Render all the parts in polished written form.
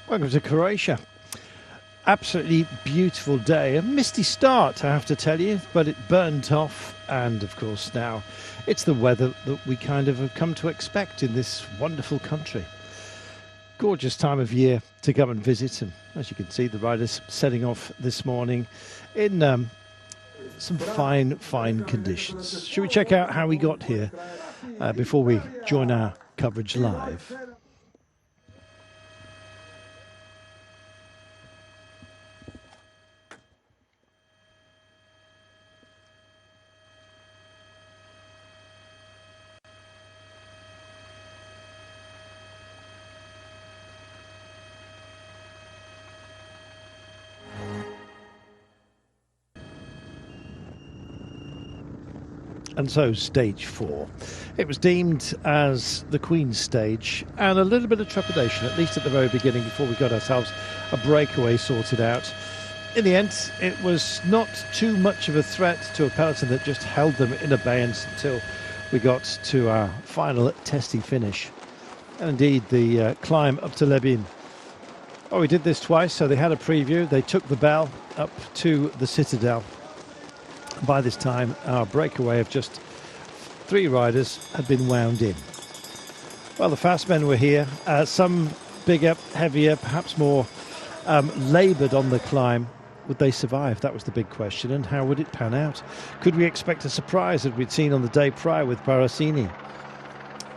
Welcome to Croatia. Absolutely beautiful day. A misty start, I have to tell you, but it burnt off. And of course now it's the weather that we kind of have come to expect in this wonderful country. Gorgeous time of year to come and visit. And as you can see, the riders setting off this morning in some fine conditions. Should we check out how we got here before we join our coverage live? And so stage 4. It was deemed as the Queen's stage, and a little bit of trepidation, at least at the very beginning, before we got ourselves a breakaway sorted out. In the end, it was not too much of a threat to a peloton that just held them in abeyance until we got to our final testy finish. And indeed, the climb up to Lebin. Oh, we did this twice, so they had a preview. They took the bell up to the Citadel. By this time, our breakaway of just 3 riders had been wound in. Well, the fast men were here. Some bigger, heavier, perhaps more laboured on the climb. Would they survive? That was the big question. And how would it pan out? Could we expect a surprise that we'd seen on the day prior with Barasini?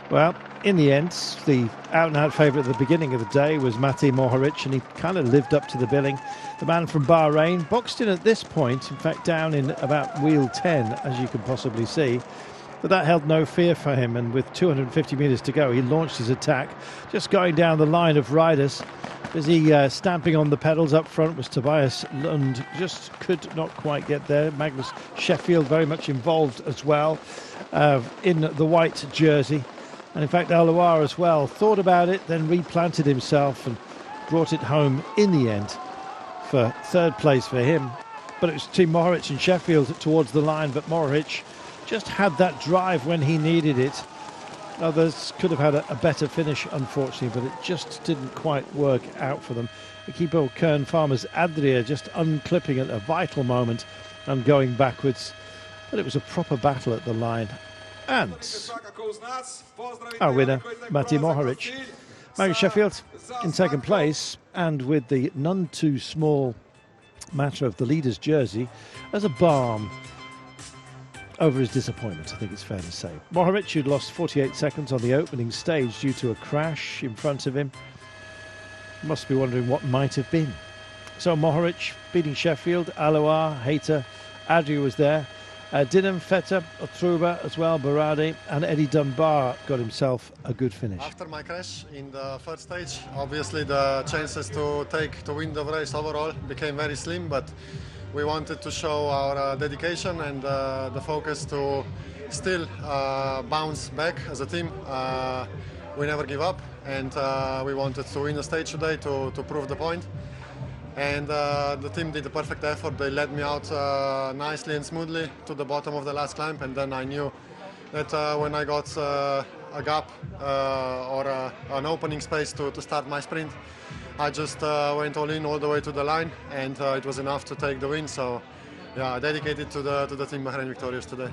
Well, in the end, the out-and-out favourite at the beginning of the day was Mate Mohoric, and he kind of lived up to the billing. The man from Bahrain boxed in at this point, in fact down in about wheel 10, as you can possibly see. But that held no fear for him, and with 250 metres to go, he launched his attack. Just going down the line of riders, busy stamping on the pedals up front was Tobias Lund. Just could not quite get there. Magnus Sheffield very much involved as well in the white jersey. And in fact, Alois as well thought about it, then replanted himself and brought it home in the end for 3rd place for him. But it was between Mohoric and Sheffield towards the line, but Mohoric just had that drive when he needed it. Others could have had a better finish, unfortunately, but it just didn't quite work out for them. Equipo Kern Farmers Adria just unclipping at a vital moment and going backwards. But it was a proper battle at the line. And our winner, Mate Mohoric. Magnus Sheffield in 2nd place, and with the none too small matter of the leader's jersey as a balm over his disappointment, I think it's fair to say. Mohoric, who'd lost 48 seconds on the opening stage due to a crash in front of him, must be wondering what might have been. So Mohoric beating Sheffield, Alois, Hayter, Adria was there. Dinham, Feta, Otruba as well, Barade, and Eddie Dunbar got himself a good finish. After my crash in the 1st stage, obviously the chances to win the race overall became very slim, but we wanted to show our dedication and the focus to still bounce back as a team. We never give up, and we wanted to win the stage today to prove the point. And the team did a perfect effort. They led me out nicely and smoothly to the bottom of the last climb, and then I knew that when I got a gap or an opening space to start my sprint, I just went all in all the way to the line, and it was enough to take the win. So yeah, dedicated to the team Bahrain Victorious today.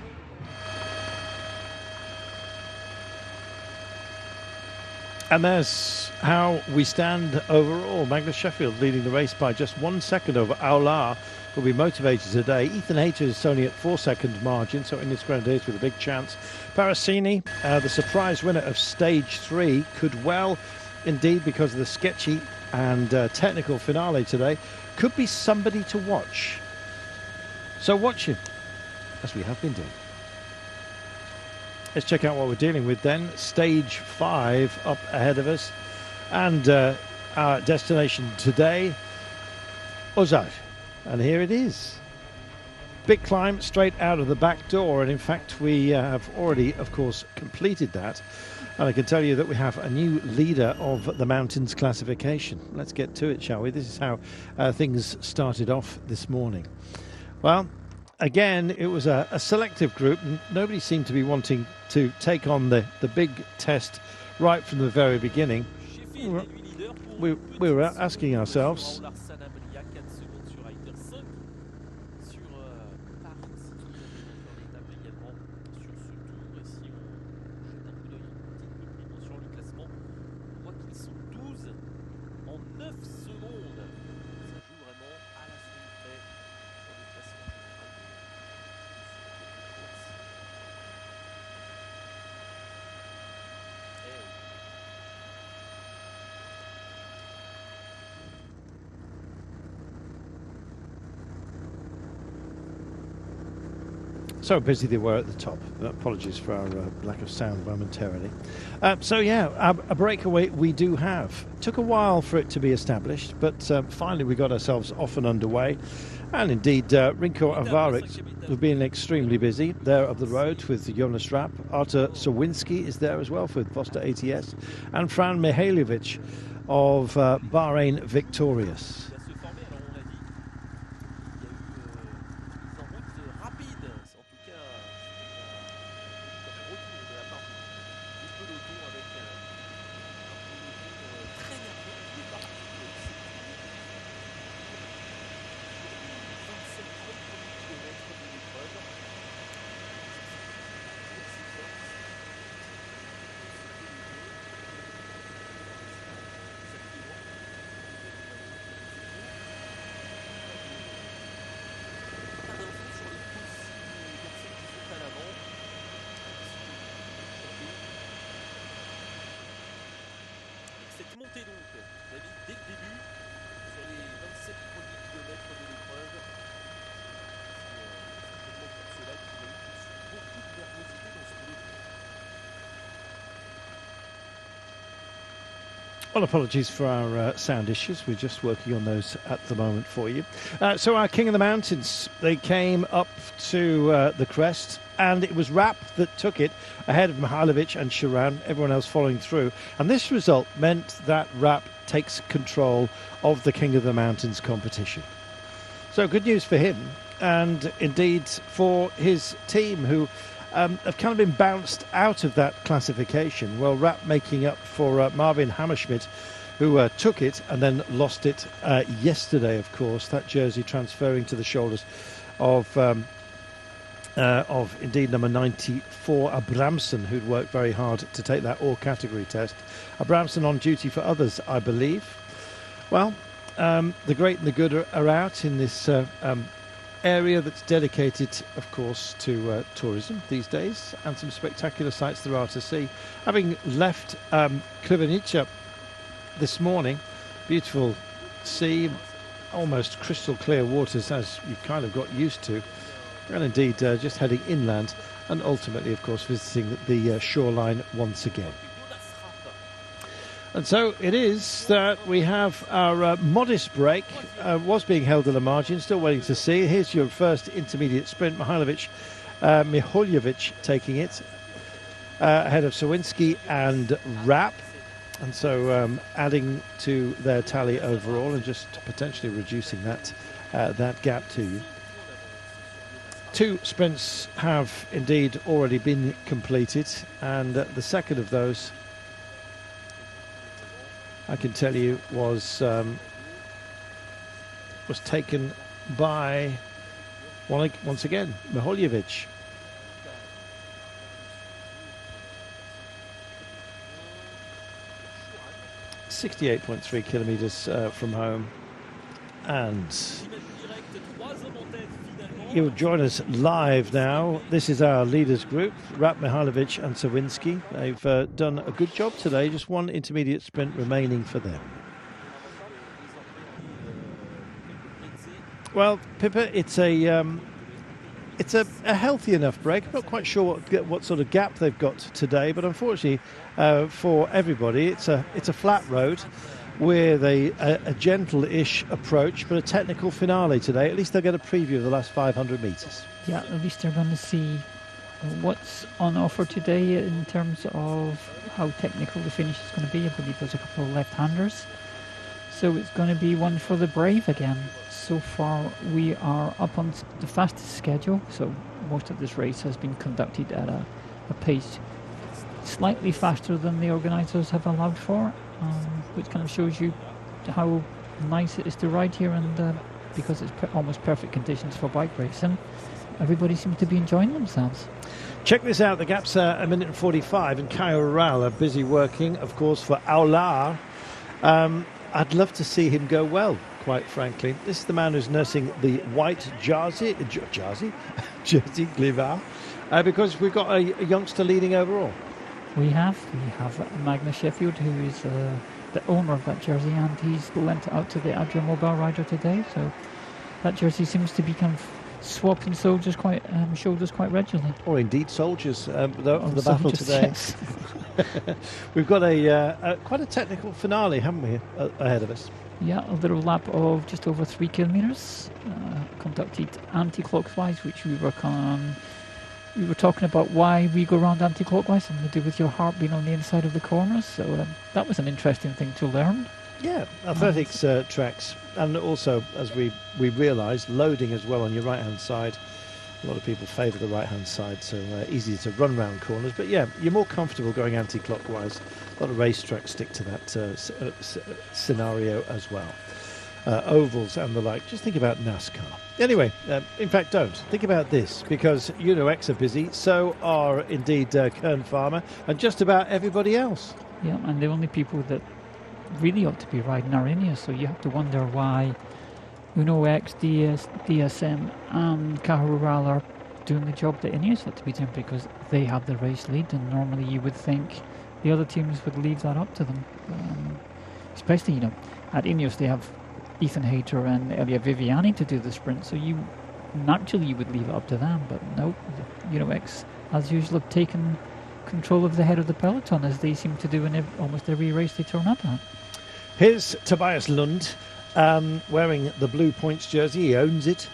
And there's how we stand overall. Magnus Sheffield leading the race by just 1 second over Aular, who'll be motivated today. Ethan Hayter is only at 4-second margin, so in this Grenadiers with a big chance. Barasini, the surprise winner of stage 3, could well, indeed, because of the sketchy and technical finale today, could be somebody to watch. So watch him, as we have been doing. Let's check out what we're dealing with then. Stage 5 up ahead of us. And our destination today, Ozar. And here it is. Big climb straight out of the back door. And in fact, we have already, of course, completed that. And I can tell you that we have a new leader of the mountains classification. Let's get to it, shall we? This is how things started off this morning. Well, again, it was a selective group, and nobody seemed to be wanting to take on the big test right from the very beginning. we were asking ourselves, so busy they were at the top. Apologies for our lack of sound momentarily. So yeah, a breakaway we do have. Took a while for it to be established, but finally we got ourselves off and underway. And indeed, Rinko Avaric have been extremely busy there up the road with Jonas Rapp. Artur Sawinski is there as well for Vosta ATS. And Fran Mihailovic of Bahrain Victorious. Well, apologies for our sound issues. We're just working on those at the moment for you. So our King of the Mountains, they came up to the crest, and it was Rapp that took it ahead of Mihailovic and Sharan, everyone else following through. And this result meant that Rapp takes control of the King of the Mountains competition. So good news for him, and indeed for his team, who have kind of been bounced out of that classification. Well, Rapp making up for Marvin Hammerschmidt, who took it and then lost it yesterday, of course. That jersey transferring to the shoulders of indeed number 94, Abramson, who'd worked very hard to take that all-category test. Abramson on duty for others, I believe. Well, the great and the good are out in this area that's dedicated, of course, to tourism these days, and some spectacular sights there are to see. Having left Krivenica this morning, beautiful sea, almost crystal clear waters, as you've kind of got used to, and indeed just heading inland and ultimately, of course, visiting the shoreline once again. And so it is that we have our modest break, was being held at the margin, still waiting to see. Here's your first intermediate sprint, Mihailovic taking it ahead of Sawinski and Rapp. And so adding to their tally overall and just potentially reducing that gap to you. Two sprints have indeed already been completed, and the second of those, I can tell you, was taken by, once again, Mihailovic. .3 kilometres from home, and you'll join us live now. This is our leaders group, Rapp, Mihailovic and Sawinski. They've done a good job today, just one intermediate sprint remaining for them. Well, Pippa, it's a healthy enough break. I'm not quite sure what sort of gap they've got today, but unfortunately for everybody, it's a flat road with a gentle-ish approach, but a technical finale today. At least they'll get a preview of the last 500 metres. Yeah, at least they're going to see what's on offer today in terms of how technical the finish is going to be. I believe there's a couple of left-handers. So it's going to be one for the brave again. So far, we are up on the fastest schedule. So most of this race has been conducted at a pace slightly faster than the organisers have allowed for. which kind of shows you how nice it is to ride here, and because it's almost perfect conditions for bike racing, everybody seems to be enjoying themselves. Check this out. The gap's a minute and 45, and Caio Rural are busy working, of course, for Aular. I'd love to see him go well, quite frankly. This is the man who's nursing the white jersey Glivar, because we've got a youngster leading overall. We have Magnus Sheffield, who is the owner of that jersey, and he's lent it out to the Adria Mobile rider today. So that jersey seems to be kind of swapping shoulders quite regularly. Or indeed soldiers for the battle today. Yes. We've got a quite a technical finale, haven't we, ahead of us? Yeah, a little lap of just over 3 kilometres, conducted anti-clockwise, which we were talking about why we go around anti-clockwise, something to do with your heart being on the inside of the corners. So that was an interesting thing to learn. Yeah, athletics tracks, and also, as we realised, loading as well on your right-hand side. A lot of people favour the right-hand side, so easy to run round corners. But yeah, you're more comfortable going anti-clockwise. A lot of racetracks stick to that scenario as well. Ovals and the like. Just think about NASCAR. Anyway, in fact, don't. Think about this, because UNOX are busy, so are indeed Kern Farmer, and just about everybody else. Yeah, and the only people that really ought to be riding are Ineos, so you have to wonder why UNOX, DSM and Caio Rural are doing the job that Ineos ought to be doing, because they have the race lead, and normally you would think the other teams would leave that up to them. Especially, at Ineos they have Ethan Hayter and Elia Viviani to do the sprint, so you would leave it up to them, but nope, UNOX as usual have taken control of the head of the peloton, as they seem to do in almost every race they turn up at. Here's Tobias Lund wearing the Blue Points jersey. He owns it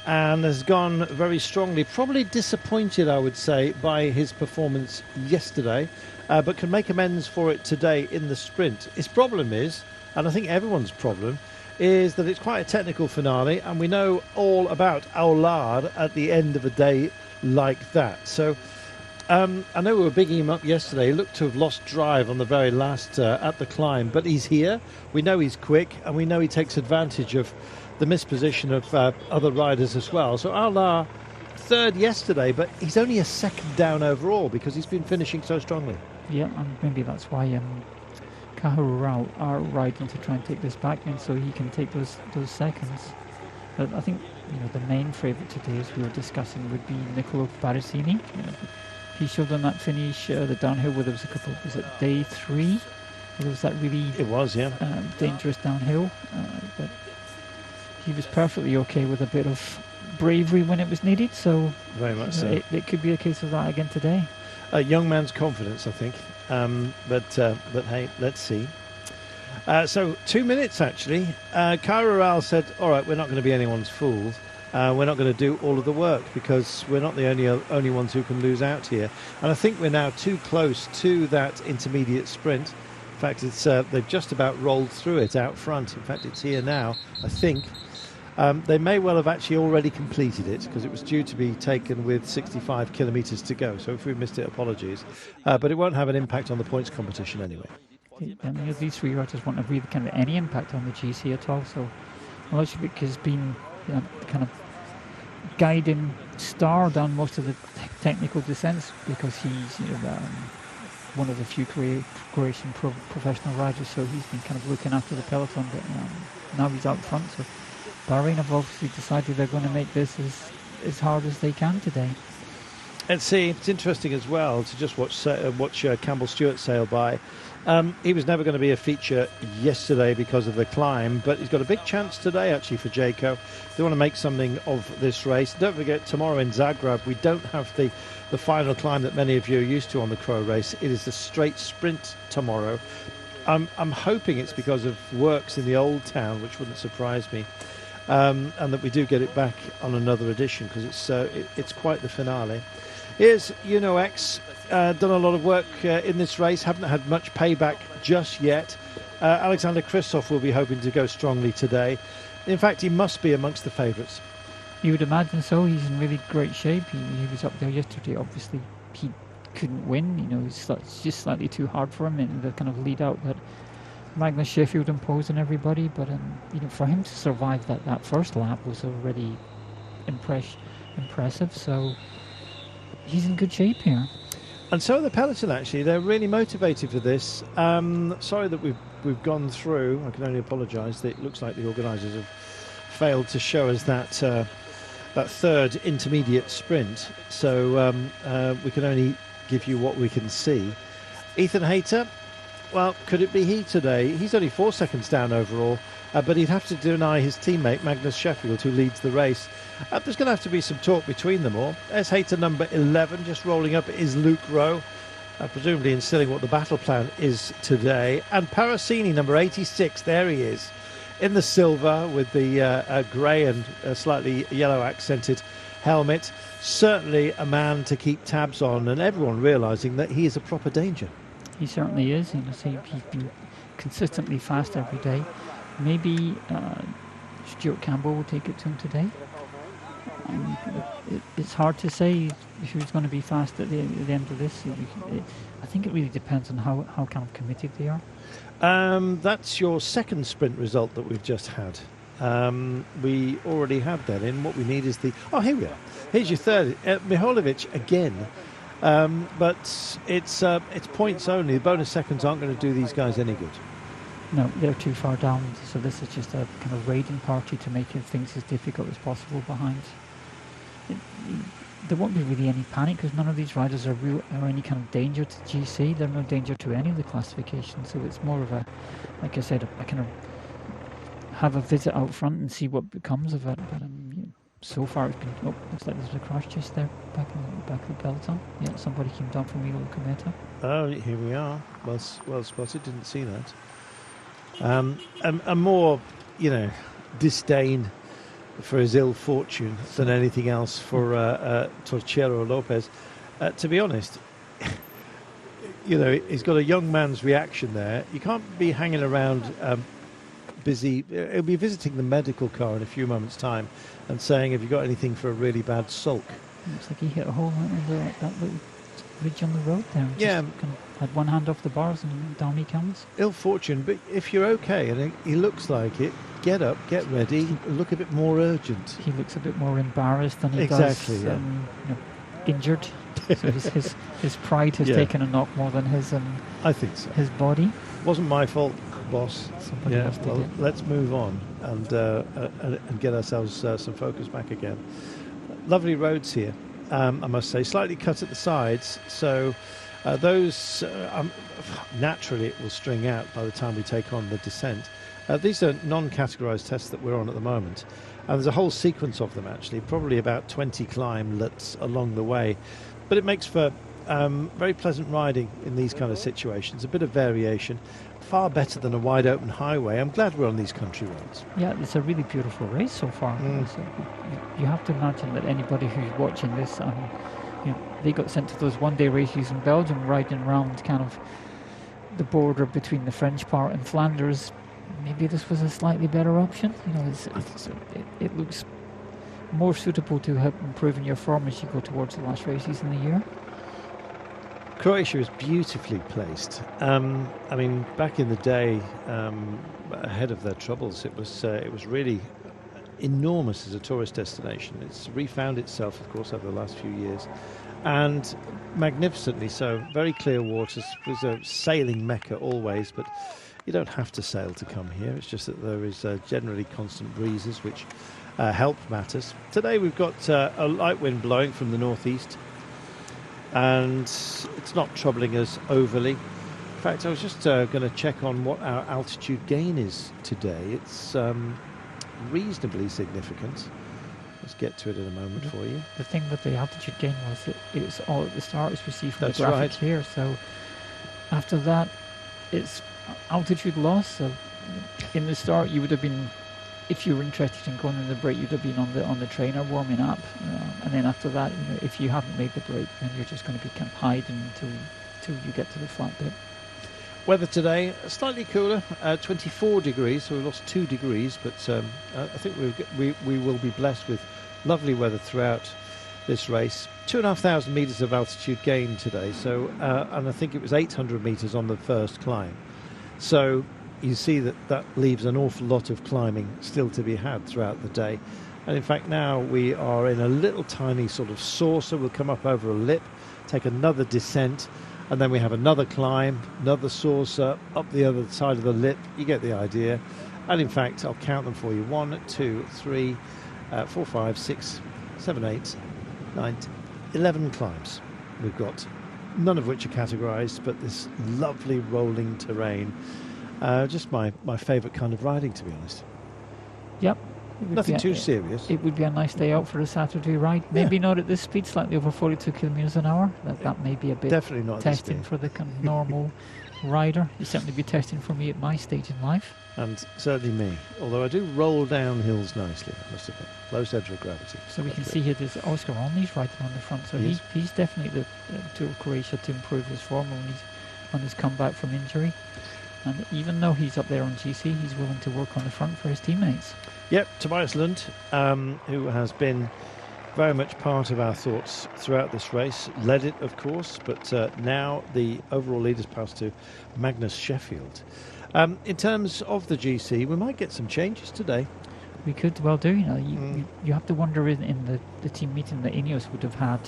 and has gone very strongly. Probably disappointed, I would say, by his performance yesterday, but can make amends for it today in the sprint. His problem is, and I think everyone's problem, is that it's quite a technical finale, and we know all about Aular at the end of a day like that. So I know we were bigging him up yesterday. He looked to have lost drive on the very last at the climb, but he's here. We know he's quick, and we know he takes advantage of the misposition of other riders as well. So Aular third yesterday, but he's only a second down overall because he's been finishing so strongly. Yeah, and maybe that's why Caio Rural are riding to try and take this back in, so he can take those seconds. But I think the main favourite today, as we were discussing, would be Niccolo Barasini. He showed on that finish the downhill where there was a couple. Was it day 3? There was that really dangerous downhill, but he was perfectly okay with a bit of bravery when it was needed. So very much so. It could be a case of that again today. A young man's confidence, I think. But hey, let's see. So 2 minutes actually. Caio Rural said, "All right, we're not going to be anyone's fools. We're not going to do all of the work because we're not the only ones who can lose out here." And I think we're now too close to that intermediate sprint. In fact, it's they've just about rolled through it out front. In fact, it's here now, I think. They may well have actually already completed it because it was due to be taken with 65 kilometres to go. So if we missed it, apologies. But it won't have an impact on the points competition anyway. These 3 riders won't have really kind of any impact on the GC at all. So Milosevic has been kind of guiding star down most of the technical descents because he's one of the few Croatian professional riders. So he's been kind of looking after the peloton. But now he's out front. So Bahrain have obviously decided they're going to make this as hard as they can today. And see, it's interesting as well to just watch Campbell Stewart sail by. He was never going to be a feature yesterday because of the climb, but he's got a big chance today actually for Jayco. They want to make something of this race. Don't forget, tomorrow in Zagreb we don't have the final climb that many of you are used to on the Crow race. It is the straight sprint tomorrow. I'm hoping it's because of works in the old town, which wouldn't surprise me. And that we do get it back on another edition because it's quite the finale. Here's UNOX, done a lot of work in this race, haven't had much payback just yet. Alexander Kristoff will be hoping to go strongly today. In fact, he must be amongst the favourites. You would imagine so. He's in really great shape. He was up there yesterday. Obviously, he couldn't win. It's just slightly too hard for him in the kind of lead out. But Magnus Sheffield imposing everybody, but you know, for him to survive that first lap was already impressive. So he's in good shape here. And so are the peloton. Actually, they're really motivated for this. Sorry that we've gone through. I can only apologise. It looks like the organisers have failed to show us that third intermediate sprint. So we can only give you what we can see. Ethan Hayter. Well, could it be he today? He's only 4 seconds down overall, but he'd have to deny his teammate Magnus Sheffield, who leads the race. There's going to have to be some talk between them all. There's Hayter number 11, just rolling up is Luke Rowe, presumably instilling what the battle plan is today. And Parasini number 86, there he is, in the silver with the grey and slightly yellow accented helmet. Certainly a man to keep tabs on, and everyone realising that he is a proper danger. He certainly is, and he's been consistently fast every day. Maybe Stuart Campbell will take it to him today. It's hard to say who's going to be fast at the end of this. I think it really depends on how kind of committed they are. That's your second sprint result that we've just had. We already have that in. What we need is the... Oh, here we are. Here's your third. Miholovic again. But it's points only. The bonus seconds aren't going to do these guys any good. No, they're too far down. So this is just a kind of raiding party to make things as difficult as possible behind. There won't be really any panic because none of these riders are any kind of danger to GC. They're no danger to any of the classifications. So it's more of a, like I said, a kind of have a visit out front and see what becomes of it. But so far it's been, looks like there's a crash just there back of the peloton. Yeah, somebody came down from Milo Cometa. Oh, here we are. Well spotted, didn't see that. And more, disdain for his ill fortune than anything else for Torchero Lopez. To be honest, he's got a young man's reaction there. You can't be hanging around busy. He'll be visiting the medical car in a few moments' time and saying, have you got anything for a really bad sulk? Looks like he hit a hole in that little ridge on the road there. Yeah. Just kind of had one hand off the bars and down he comes. Ill fortune, but if you're okay and he looks like it, get up, get ready, look a bit more urgent. He looks a bit more embarrassed than he exactly, does injured. So his pride has taken a knock more than his I think so. His body. Wasn't my fault, boss. Somebody else did it. Let's move on and get ourselves some focus back again. Lovely roads here, I must say. Slightly cut at the sides, so those naturally it will string out by the time we take on the descent. These are non-categorised tests that we're on at the moment, and there's a whole sequence of them actually, probably about 20 climblets along the way, but it makes for very pleasant riding in these kind of situations. A bit of variation, far better than a wide open highway. I'm glad we're on these country roads. Yeah, it's a really beautiful race so far. So you have to imagine that anybody who's watching this, they got sent to those one-day races in Belgium, riding around kind of the border between the French part and Flanders. Maybe this was a slightly better option. It looks more suitable to help improving your form as you go towards the last races in the year. Croatia is beautifully placed. Back in the day, ahead of their troubles, it was really enormous as a tourist destination. It's refound itself, of course, over the last few years, and magnificently so. Very clear waters. It was a sailing mecca always, but you don't have to sail to come here. It's just that there is generally constant breezes, which help matters. Today we've got a light wind blowing from the northeast, and it's not troubling us overly. In fact, I was just going to check on what our altitude gain is today. It's reasonably significant. Let's get to it in a moment for you. The thing with the altitude gain was that it's all at the start, as we see from That's the graphic right. here. So after that, it's altitude loss. So in the start, you would have been, if you were interested in going in the break, you'd have been on the trainer warming up, and then after that, if you haven't made the break, then you're just going to be kind of hiding until you get to the flat bit. Weather today slightly cooler, 24 degrees, so we lost 2 degrees, but I think we will be blessed with lovely weather throughout this race. 2,500 metres of altitude gain today, so and I think it was 800 metres on the first climb. So you see that leaves an awful lot of climbing still to be had throughout the day. And in fact, now we are in a little tiny sort of saucer. We'll come up over a lip, take another descent, and then we have another climb, another saucer, up the other side of the lip. You get the idea. And in fact, I'll count them for you. 1, 2, 3, 4, 5, 6, 7, 8, 9, 11 climbs we've got. None of which are categorised, but this lovely rolling terrain. Just my favourite kind of riding, to be honest. Yep. Nothing too serious. It would be a nice day out for a Saturday ride. Maybe not at this speed, slightly over 42 kilometres an hour. That may be a bit definitely not testing for the kind of normal rider. It'd certainly be testing for me at my stage in life. And certainly me. Although I do roll down hills nicely, I must admit. Low centre of gravity. So we can see here there's Oscar Olney's riding on the front. So he's definitely the Tour of Croatia to improve his form on his comeback from injury. And even though he's up there on GC, he's willing to work on the front for his teammates. Yep, Tobias Lund, who has been very much part of our thoughts throughout this race, led it, of course, but now the overall lead has passed to Magnus Sheffield. In terms of the GC, we might get some changes today. We could well do. You have to wonder in the team meeting that Ineos would have had,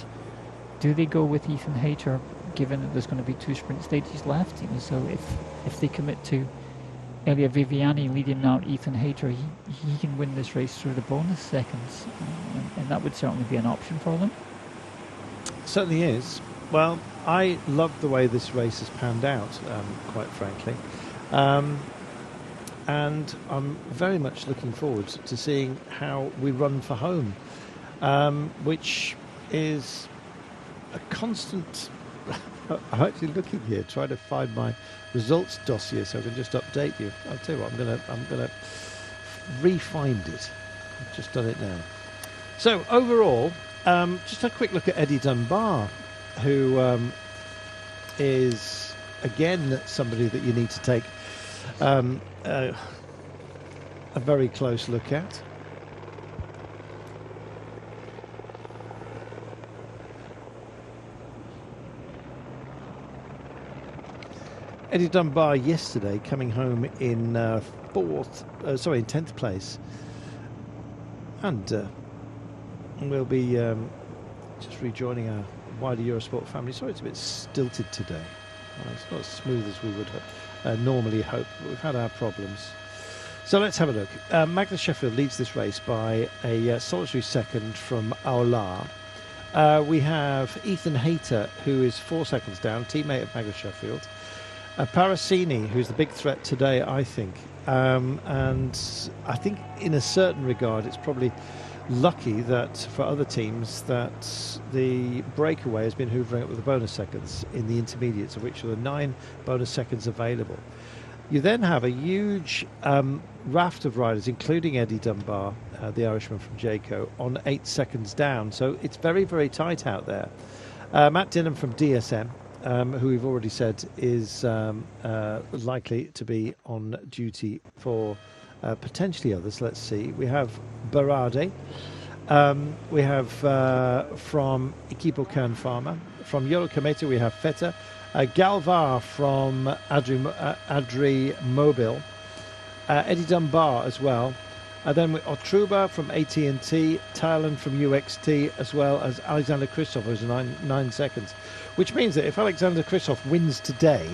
do they go with Ethan Hayter, given that there's going to be 2 sprint stages left? So if they commit to Elia Viviani leading out Ethan Hayter, he can win this race through the bonus seconds, and that would certainly be an option for them. Certainly is. Well, I love the way this race has panned out, quite frankly. And I'm very much looking forward to seeing how we run for home, which is a constant... I'm actually looking here, trying to find my results dossier so I can just update you. I'll tell you what, I'm gonna re-find it. I've just done it now. So overall, just a quick look at Eddie Dunbar, who is again somebody that you need to take a very close look at. Eddie Dunbar yesterday coming home in 10th place, and we'll be just rejoining our wider Eurosport family. Sorry, it's a bit stilted today. It's not as smooth as we would normally hope. We've had our problems. So let's have a look. Magnus Sheffield leads this race by a solitary second from Aular. We have Ethan Hayter, who is 4 seconds down, teammate of Magnus Sheffield. Parasini, who's the big threat today, I think. And I think in a certain regard, it's probably lucky that for other teams that the breakaway has been hoovering up with the bonus seconds in the intermediates, of which there are 9 bonus seconds available. You then have a huge raft of riders, including Eddie Dunbar, the Irishman from Jayco, on 8 seconds down. So it's very, very tight out there. Matt Dillon from DSM, who we've already said is likely to be on duty for potentially others. Let's see. We have Barade. We have from Equipo Kern Pharma. From Yolo Kometa we have Feta. Galvar from Adri Mobile. Eddie Dunbar as well. And then Otruba from AT&T, Thailand from UXT, as well as Alexander Kristoff, who's 9 seconds. Which means that if Alexander Kristoff wins today,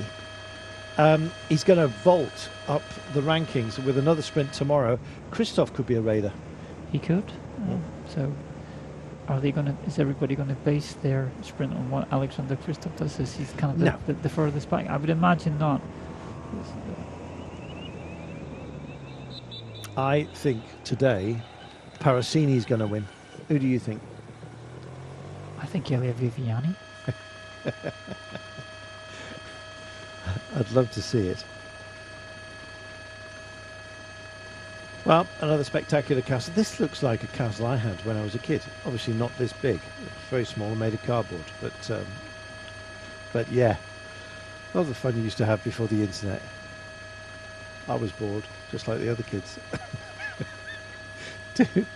he's going to vault up the rankings with another sprint tomorrow. Kristoff could be a raider. He could. So are they going to? Is everybody going to base their sprint on what Alexander Kristoff does? Is he's kind of the furthest back? I would imagine not. I think today Parasini's going to win. Who do you think? I think Elia Viviani. I'd love to see it. Well, another spectacular castle. This looks like a castle I had when I was a kid. Obviously not this big. It's very small and made of cardboard. But yeah, all the fun you used to have before the internet. I was bored, just like the other kids.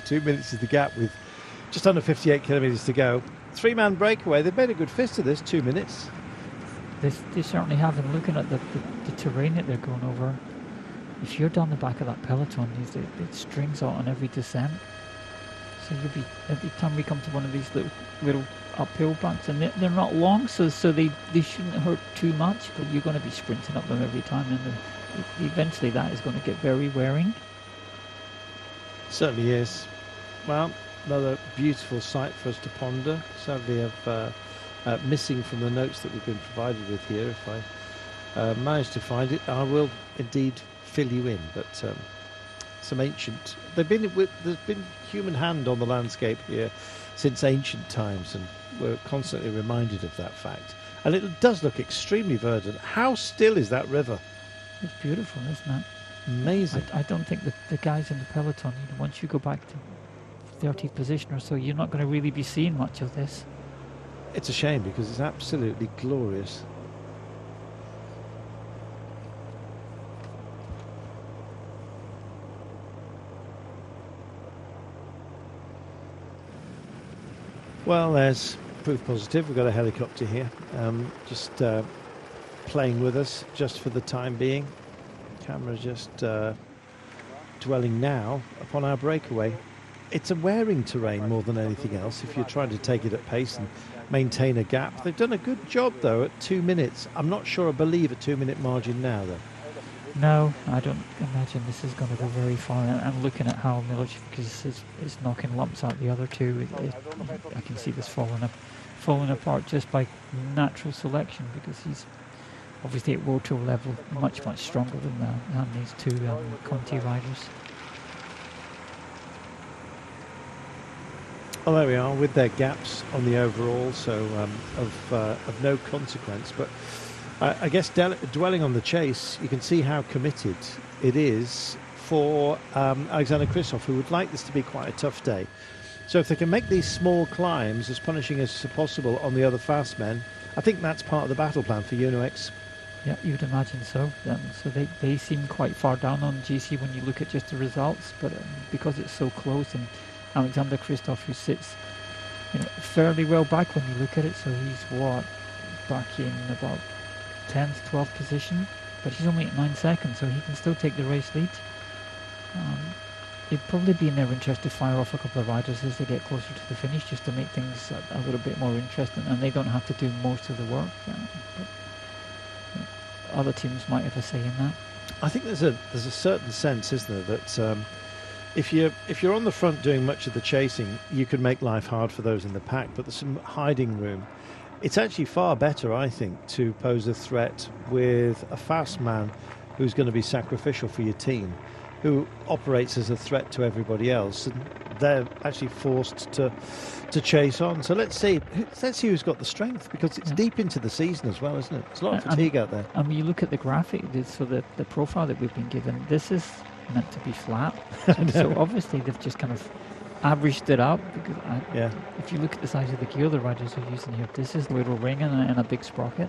2 minutes is the gap with just under 58 kilometres to go. 3-man breakaway. They've made a good fist of this, 2 minutes. They certainly have. And looking at the terrain that they're going over, if you're down the back of that peloton, it strings out on every descent. So you'll be, every time we come to one of these little uphill banks, and they're not long, so they shouldn't hurt too much, but you're going to be sprinting up them every time, and eventually that is going to get very wearing. Certainly is. Well, another beautiful sight for us to ponder. Sadly, I've missing from the notes that we've been provided with here. If I manage to find it, I will indeed fill you in. But some ancient, there's been human hand on the landscape here since ancient times, and we're constantly reminded of that fact. And it does look extremely verdant. How still is that river? It's beautiful, isn't it? Amazing. I don't think that the guys in the peloton, once you go back to 30th position or so, you're not going to really be seeing much of this. It's a shame because it's absolutely glorious. Well, there's proof positive. We've got a helicopter here, just playing with us just for the time being. Camera just dwelling now upon our breakaway. It's a wearing terrain more than anything else if you're trying to take it at pace and maintain a gap. They've done a good job though at 2 minutes. I'm not sure I believe a 2 minute margin now though. No, I don't imagine this is going to go very far. I'm looking at how Milojevic is knocking lumps out the other two. I can see this falling apart just by natural selection, because he's obviously at World Tour level much stronger than these two Conti riders. Well, there we are with their gaps on the overall, so of no consequence. But I guess dwelling on the chase, you can see how committed it is for Alexander Kristoff, who would like this to be quite a tough day. So if they can make these small climbs as punishing as possible on the other fast men, I think that's part of the battle plan for UNOX. Yeah, you'd imagine so. So they seem quite far down on GC when you look at just the results, but because it's so close, and Alexander Kristoff, who sits fairly well back when you look at it, so he's back in about 10th, 12th position, but he's only at 9 seconds, so he can still take the race lead. It'd probably be in their interest to fire off a couple of riders as they get closer to the finish, just to make things a little bit more interesting, and they don't have to do most of the work. But other teams might have a say in that. I think there's a certain sense, isn't there, that if you're on the front doing much of the chasing, you can make life hard for those in the pack, but there's some hiding room. It's actually far better, I think, to pose a threat with a fast man who's going to be sacrificial for your team, who operates as a threat to everybody else, and they're actually forced to chase on. So let's see who's got the strength, because it's deep into the season as well, isn't it? There's a lot of fatigue out there. And when you look at the graphic, so the profile that we've been given, this is meant to be flat. So obviously they've just kind of averaged it up, because if you look at the size of the gear the riders are using here, this is a little ring and a big sprocket.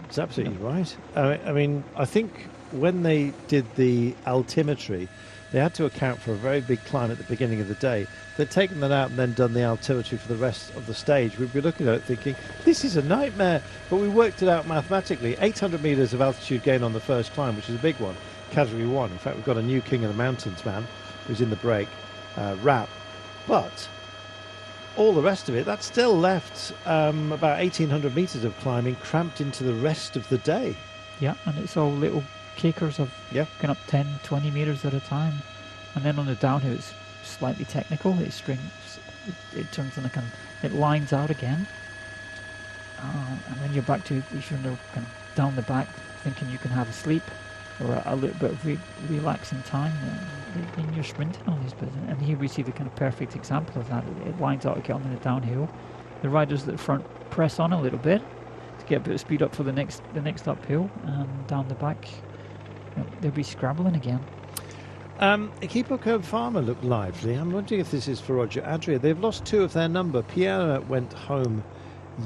It's absolutely right. I mean, I think when they did the altimetry, they had to account for a very big climb at the beginning of the day. If they'd taken that out and then done the altimetry for the rest of the stage, we'd be looking at it thinking, this is a nightmare. But we worked it out mathematically. 800 metres of altitude gain on the first climb, which is a big one, category 1. In fact, we've got a new king of the mountains man who's in the break, Rap. But all the rest of it, that still left about 1,800 metres of climbing cramped into the rest of the day. Yeah, and it's all little cakers of going up 10, 20 metres at a time. And then on the downhill, it's slightly technical. It turns in it lines out again. And then you're back to, if you're kind of down the back, thinking you can have a sleep or a little bit of relaxing time, then you're sprinting on these bits. And here we see the kind of perfect example of that. It lines out again on the downhill. The riders at the front press on a little bit to get a bit of speed up for the next uphill, and down the back, they'll be scrabbling again. Equipo Code Farmer looked lively. I'm wondering if this is for Roger Adria. They've lost 2 of their number. Pierre went home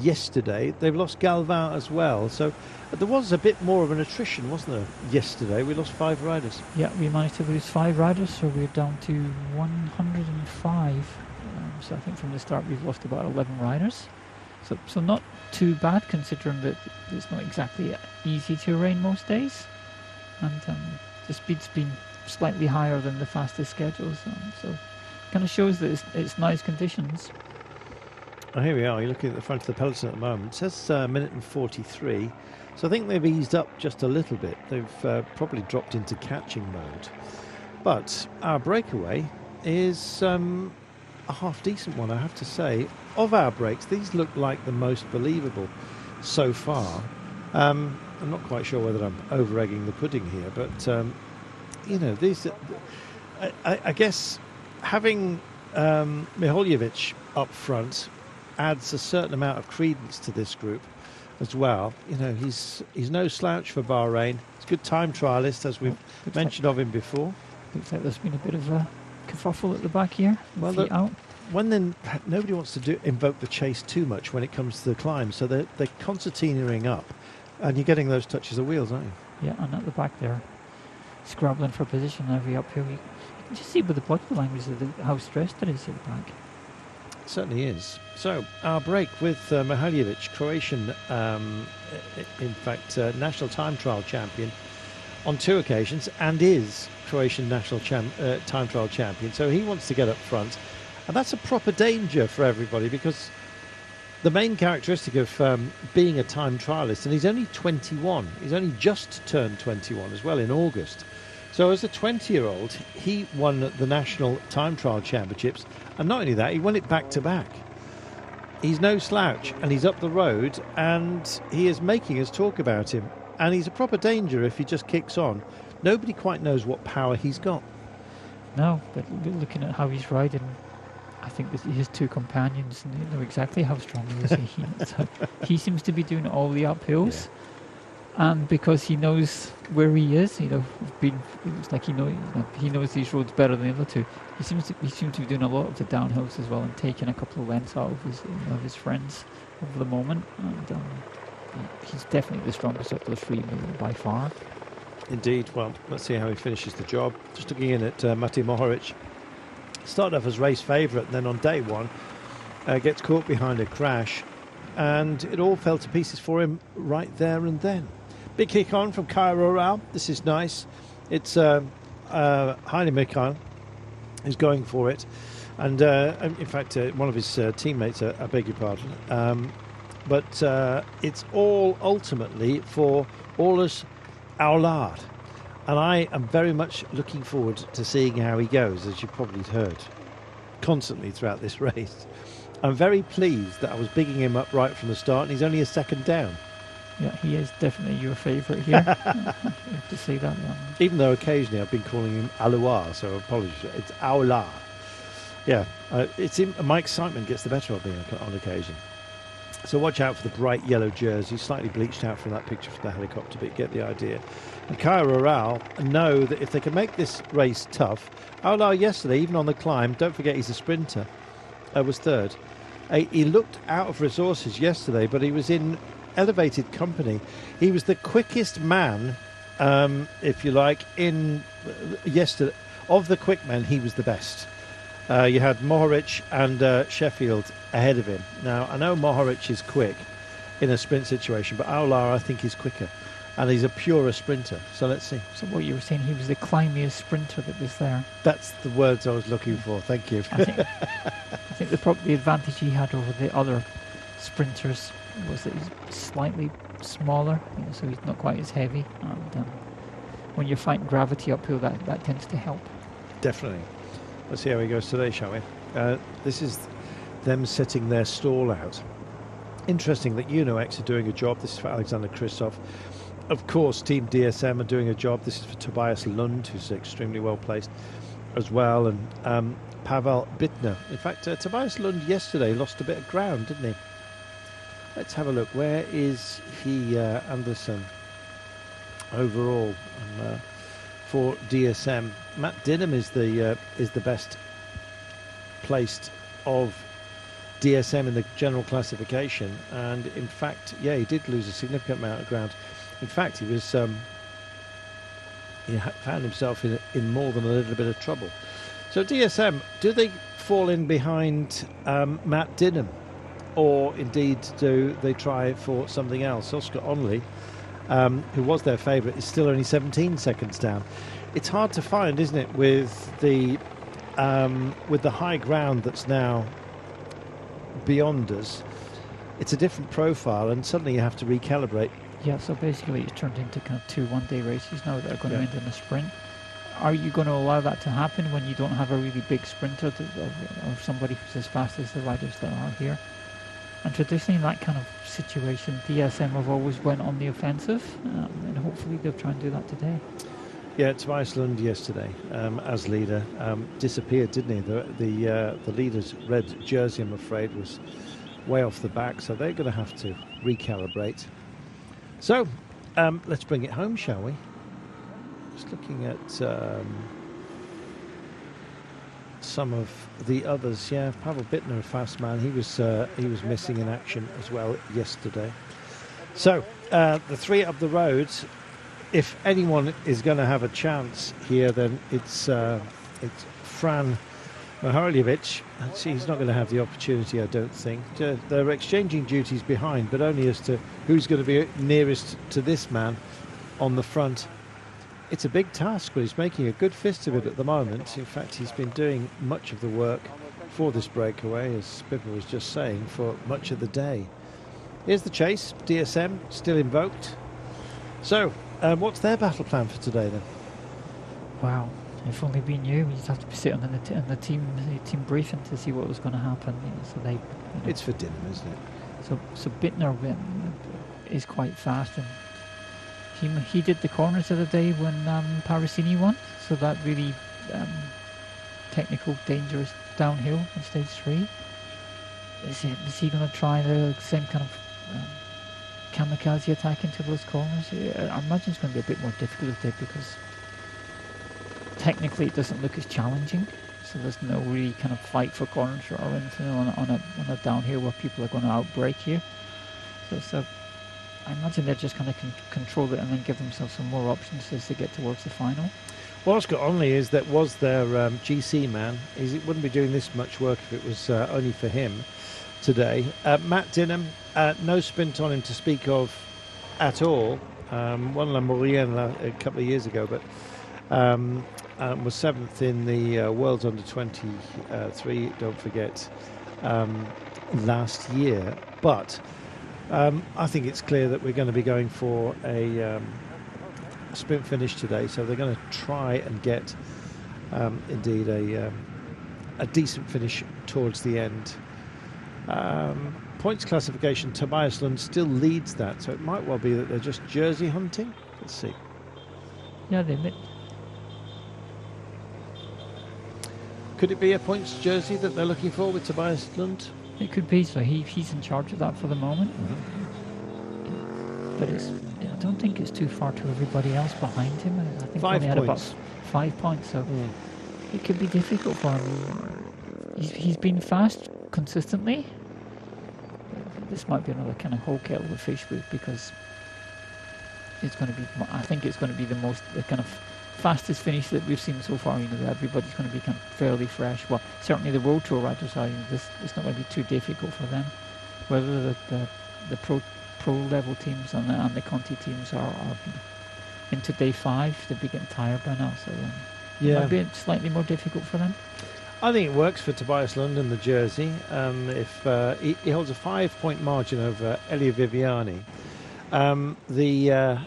yesterday. They've lost Galvin as well. So there was a bit more of an attrition, wasn't there, yesterday? We lost 5 riders. Yeah, we managed to lose 5 riders, so we're down to 105. So I think from the start we've lost about 11 riders. So not too bad, considering that it's not exactly easy terrain most days. and the speed's been slightly higher than the fastest schedules, so kind of shows that it's nice conditions. Oh, here we are. You're looking at the front of the peloton at the moment. It says minute and 43. So I think they've eased up just a little bit. They've probably dropped into catching mode. But our breakaway is a half decent one, I have to say. Of our breaks, these look like the most believable so far. I'm not quite sure whether I'm over-egging the pudding here, but you know, these. I guess having Miholjevic up front adds a certain amount of credence to this group as well. You know, he's no slouch for Bahrain. He's a good time trialist, as we've mentioned of him before. Looks like there's been a bit of a kerfuffle at the back here. Well, feet out. Nobody wants to invoke the chase too much when it comes to the climb, so they're concertinaing up, and you're getting those touches of wheels, aren't you? Yeah, and at the back there, scrabbling for position every uphill. You can just see with the body language how stressed it is at the back. It certainly is. So our break with Mihaljevic, Croatian, in fact, national time trial champion on 2 occasions, and is Croatian national time trial champion. So he wants to get up front, and that's a proper danger for everybody, because the main characteristic of being a time trialist, and he's only 21, he's only just turned 21 as well in August. So as a 20-year-old, he won the national time trial championships, and not only that, he won it back-to-back. He's no slouch, and he's up the road, and he is making us talk about him. And he's a proper danger if he just kicks on. Nobody quite knows what power he's got. No, but looking at how he's riding, I think that his 2 companions know exactly how strong he is. He seems to be doing all the uphills. Yeah. And because he knows where he is, you know, it's like he knows these roads better than the other 2. He seems to be doing a lot of the downhills as well, and taking a couple of lengths out of his friends over the moment. And he's definitely the strongest of those 3 by far. Indeed. Well, let's see how he finishes the job. Just looking in at Mate Mohoric. Started off as race favourite, and then on day 1 gets caught behind a crash, and it all fell to pieces for him right there and then. Big kick on from Cairo Rao. This is nice. It's Heine Mikhail is going for it, and in fact one of his teammates, I beg your pardon, but it's all ultimately for Aulus Aulard, and I am very much looking forward to seeing how he goes, as you've probably heard constantly throughout this race. I'm very pleased that I was bigging him up right from the start, and he's only a second down. Yeah, he is definitely your favourite here. I have to say that. Even though occasionally I've been calling him Alois, so apologies. It's Aula. Yeah, my excitement gets the better of me on occasion. So watch out for the bright yellow jersey, slightly bleached out from that picture from the helicopter, but you get the idea. And Cairo Rao know that if they can make this race tough, Aula yesterday, even on the climb, don't forget he's a sprinter, was 3rd. He looked out of resources yesterday, but he was in elevated company. He was the quickest man, if you like, in yesterday. Of the quick men, he was the best. You had Mohoric and Sheffield ahead of him. Now, I know Mohoric is quick in a sprint situation, but Aular, I think, is quicker. And he's a purer sprinter. So let's see. So what you were saying, he was the climbiest sprinter that was there. That's the words I was looking for. Thank you. I think the advantage he had over the other sprinters was that he's slightly smaller, so he's not quite as heavy. And when you're fighting gravity uphill, that tends to help. Definitely. Let's see how he goes today, shall we? This is them setting their stall out. Interesting that UNOX are doing a job. This is for Alexander Christoph. Of course, Team DSM are doing a job. This is for Tobias Lund, who's extremely well placed as well, and Pavel Bittner. In fact, Tobias Lund yesterday lost a bit of ground, didn't he? Let's have a look. Where is he, Anderson, overall for DSM? Matt Dinham is the best placed of DSM in the general classification, and in fact, yeah, he did lose a significant amount of ground. In fact, he was he found himself in more than a little bit of trouble. So DSM, do they fall in behind Matt Dinham, or indeed do they try for something else? Oscar Onley who was their favourite, is still only 17 seconds down. It's hard to find, isn't it, with the high ground that's now beyond us. It's a different profile, and suddenly you have to recalibrate. Yeah, so basically it's turned into kind of 2 one-day races now that are going to end in a sprint. Are you going to allow that to happen when you don't have a really big sprinter or somebody who's as fast as the riders that are here? And traditionally in that kind of situation, DSM have always went on the offensive, and hopefully they'll try and do that today. Yeah, Tobias Lund yesterday as leader disappeared, didn't he? The leader's red jersey, I'm afraid, was way off the back, so they're going to have to recalibrate. So let's bring it home, shall we? Just looking at some of the others. Yeah, Pavel Bittner, a fast man. He was missing in action as well yesterday. So the 3 up the road. If anyone is going to have a chance here, then it's Fran Mihaljevic. He's not going to have the opportunity, I don't think. They're exchanging duties behind, but only as to who's going to be nearest to this man on the front. It's a big task, but he's making a good fist of it at the moment. In fact, he's been doing much of the work for this breakaway, as Pippa was just saying, for much of the day. Here's the chase. DSM still invoked. So, what's their battle plan for today then? Wow, if only we knew. We just have to sit on the team briefing to see what was going to happen. So they. It's for dinner, isn't it? So Bittner is quite fast, and he did the corners of the day when Parasini won. So that really technical, dangerous downhill in stage 3. Is he going to try the same kind of kamikaze attack into those corners? I imagine it's going to be a bit more difficult today because technically it doesn't look as challenging. So there's no really kind of fight for corners or anything on a downhill where people are going to outbreak you. So I imagine they're just going to control it and then give themselves some more options as they get towards the final. What's got on is that was their GC man. He wouldn't be doing this much work if it was only for him today. Matt Dinham, no sprint on him to speak of at all. Won La Maurienne a couple of years ago, but was 7th in the World's Under 23, don't forget, last year. But I think it's clear that we're going to be going for a sprint finish today, so they're going to try and get indeed a decent finish towards the end. Points classification, Tobias Lund still leads that, so it might well be that they're just jersey hunting. Let's see. Yeah, they admit. Could it be a points jersey that they're looking for with Tobias Lund? It could be, so he's in charge of that for the moment. But I don't think it's too far to everybody else behind him. I think 5 he only points. had about 5 points, so it could be difficult for him. He's been fast consistently. This might be another kind of whole kettle of fish with, because it's going to be. I think it's going to be the kind of fastest finish that we've seen so far. Everybody's going to be kind of fairly fresh. Well, certainly the World Tour riders are. It's not going to be too difficult for them. Whether the pro level teams and the Conti teams are into day 5, they'll be getting tired by now. So it might be slightly more difficult for them. I think it works for Tobias Lund and the jersey. If he holds a 5-point margin over Elia Viviani, the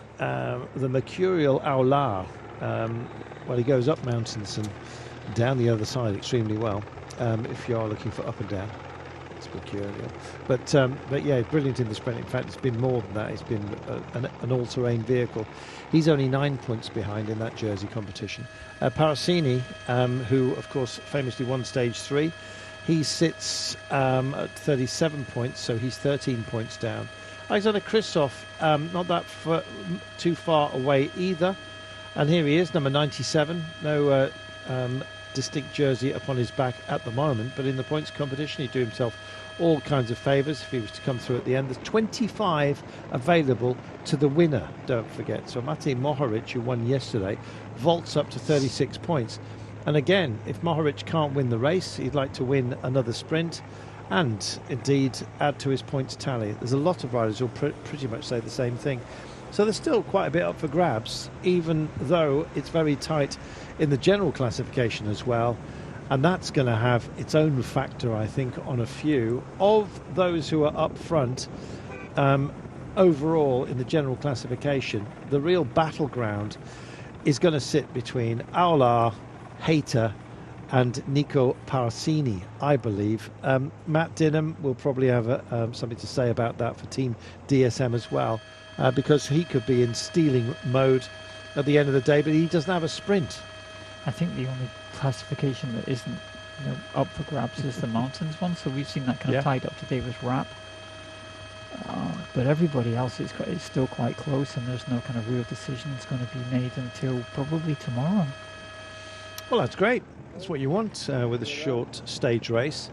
Mercurial Aular. Well, he goes up mountains and down the other side extremely well. If you are looking for up and down, it's Mercurial. But yeah, brilliant in the sprint. In fact, it's been more than that. It's been an all-terrain vehicle. He's only 9 points behind in that jersey competition. Parasini, who of course famously won stage 3, he sits at 37 points, so he's 13 points down. Alexander Kristov, not that too far away either. And here he is, number 97. No distinct jersey upon his back at the moment, but in the points competition he'd do himself all kinds of favours if he was to come through at the end. There's 25 available to the winner, don't forget. So Matej Mohoric, who won yesterday, vaults up to 36 points. And again, if Mohoric can't win the race, he'd like to win another sprint and indeed add to his points tally. There's a lot of riders who'll pretty much say the same thing. So there's still quite a bit up for grabs, even though it's very tight in the general classification as well. And that's going to have its own factor, I think, on a few of those who are up front. Overall, in the general classification, the real battleground is going to sit between Aular, Hayter, and Nico Parsini, I believe. Matt Dinham will probably have something to say about that for Team DSM as well, because he could be in stealing mode at the end of the day, but he doesn't have a sprint. I think the only classification that isn't up for grabs is the mountains one, so we've seen that kind of tied up today with Rap. But everybody else is still quite close, and there's no kind of real decisions going to be made until probably tomorrow. Well, that's great. That's what you want with a short stage race.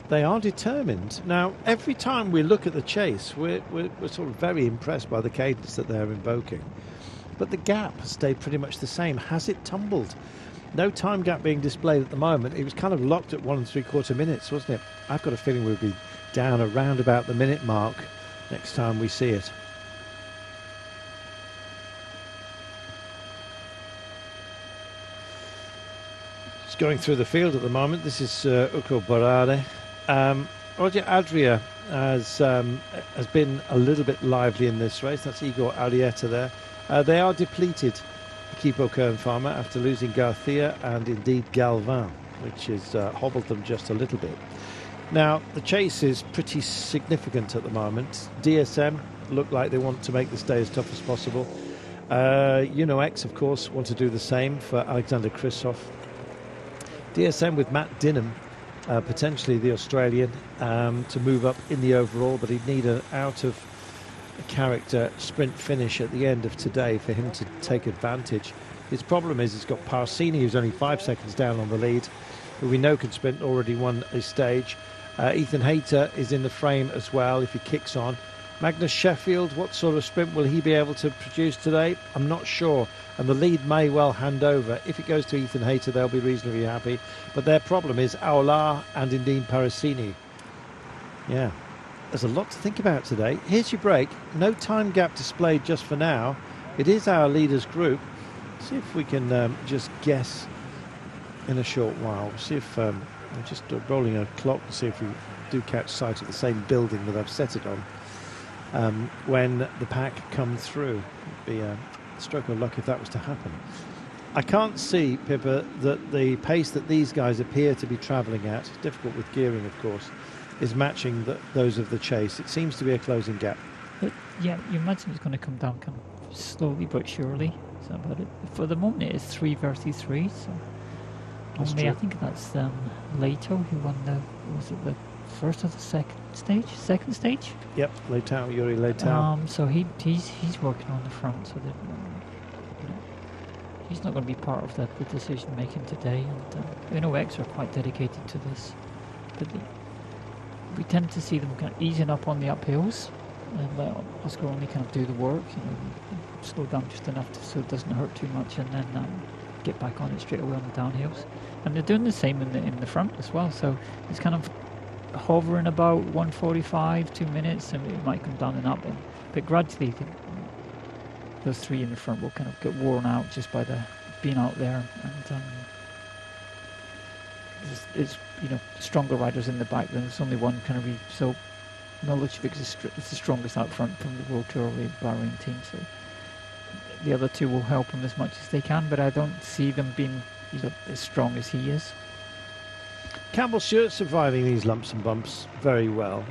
They are determined. Now, every time we look at the chase, we're sort of very impressed by the cadence that they're invoking. But the gap has stayed pretty much the same. Has it tumbled? No time gap being displayed at the moment. It was kind of locked at 1 3/4 minutes, wasn't it? I've got a feeling we'll be down around about the minute mark next time we see it. Just going through the field at the moment. This is Uko Barare. Roger Adria has been a little bit lively in this race. That's Igor Arieta there. They are depleted, Equipo Kern Farmer, after losing Garcia and indeed Galvin, which has hobbled them just a little bit. Now, the chase is pretty significant at the moment. DSM look like they want to make this day as tough as possible. X, of course, want to do the same for Alexander Krysov. DSM with Matt Dinham, potentially the Australian, to move up in the overall, but he'd need an out-of-character sprint finish at the end of today for him to take advantage. His problem is he's got Parsini, who's only 5 seconds down on the lead, who we know can sprint, already won a stage. Ethan Hayter is in the frame as well if he kicks on. Magnus Sheffield, what sort of sprint will he be able to produce today? I'm not sure, and the lead may well hand over. If it goes to Ethan Hayter, they'll be reasonably happy, but their problem is Aular and indeed Parisini. Yeah, there's a lot to think about today. Here's your break. No time gap displayed just for now. It is our leaders group. See if we can just guess in a short while. See if I'm just rolling a clock to see if we do catch sight of the same building that I've set it on when the pack come through. It'd be a stroke of luck if that was to happen. I can't see, Pippa, that the pace that these guys appear to be travelling at, difficult with gearing of course, is matching those of the chase. It seems to be a closing gap. But yeah, you imagine it's going to come down kind of slowly but surely. So, but for the moment it is 3 versus 3. So normally I think that's Leto who won was it the first or the second stage? Second stage? Yep, Leitao, Yuri Leitao. So he's working on the front, so that he's not going to be part of the decision making today. And X are quite dedicated to this, but we tend to see them kind of easing up on the uphills and let Oscar only kind of do the work. Slow down just enough so it doesn't hurt too much, and then get back on it straight away on the downhills. And they're doing the same in the front as well. So it's kind of hovering about 1:45, 2 minutes, and it might come down and up. But gradually, those 3 in the front will kind of get worn out just by the being out there. And it's stronger riders in the back. There's only one kind of so Milojevic is the strongest out front from the World Tour Bahrain team. So the other 2 will help him as much as they can, but I don't see them being as strong as he is. Campbell Stewart surviving these lumps and bumps very well.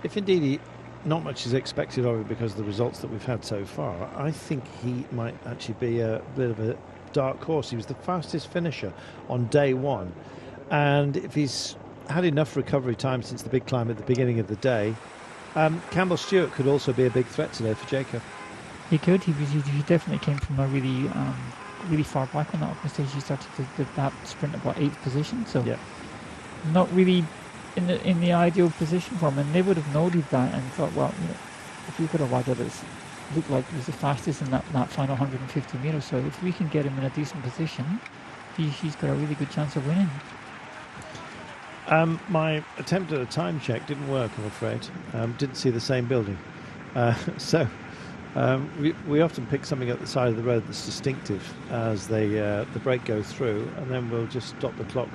If indeed not much is expected of it because of the results that we've had so far, I think he might actually be a bit of a dark horse. He was the fastest finisher on day 1, and if he's had enough recovery time since the big climb at the beginning of the day, Campbell Stewart could also be a big threat today for Jacob. He could. He definitely came from a really far back on that open stage. He started that sprint about 8th position, so not really in the ideal position for him. And they would have noted that and thought, well, if we've got a rider that's looked like he was the fastest in that final 150 metres, so if we can get him in a decent position, he's got a really good chance of winning. My attempt at a time check didn't work, I'm afraid. Didn't see the same building. So We often pick something at the side of the road that's distinctive as the break goes through, and then we'll just stop the clock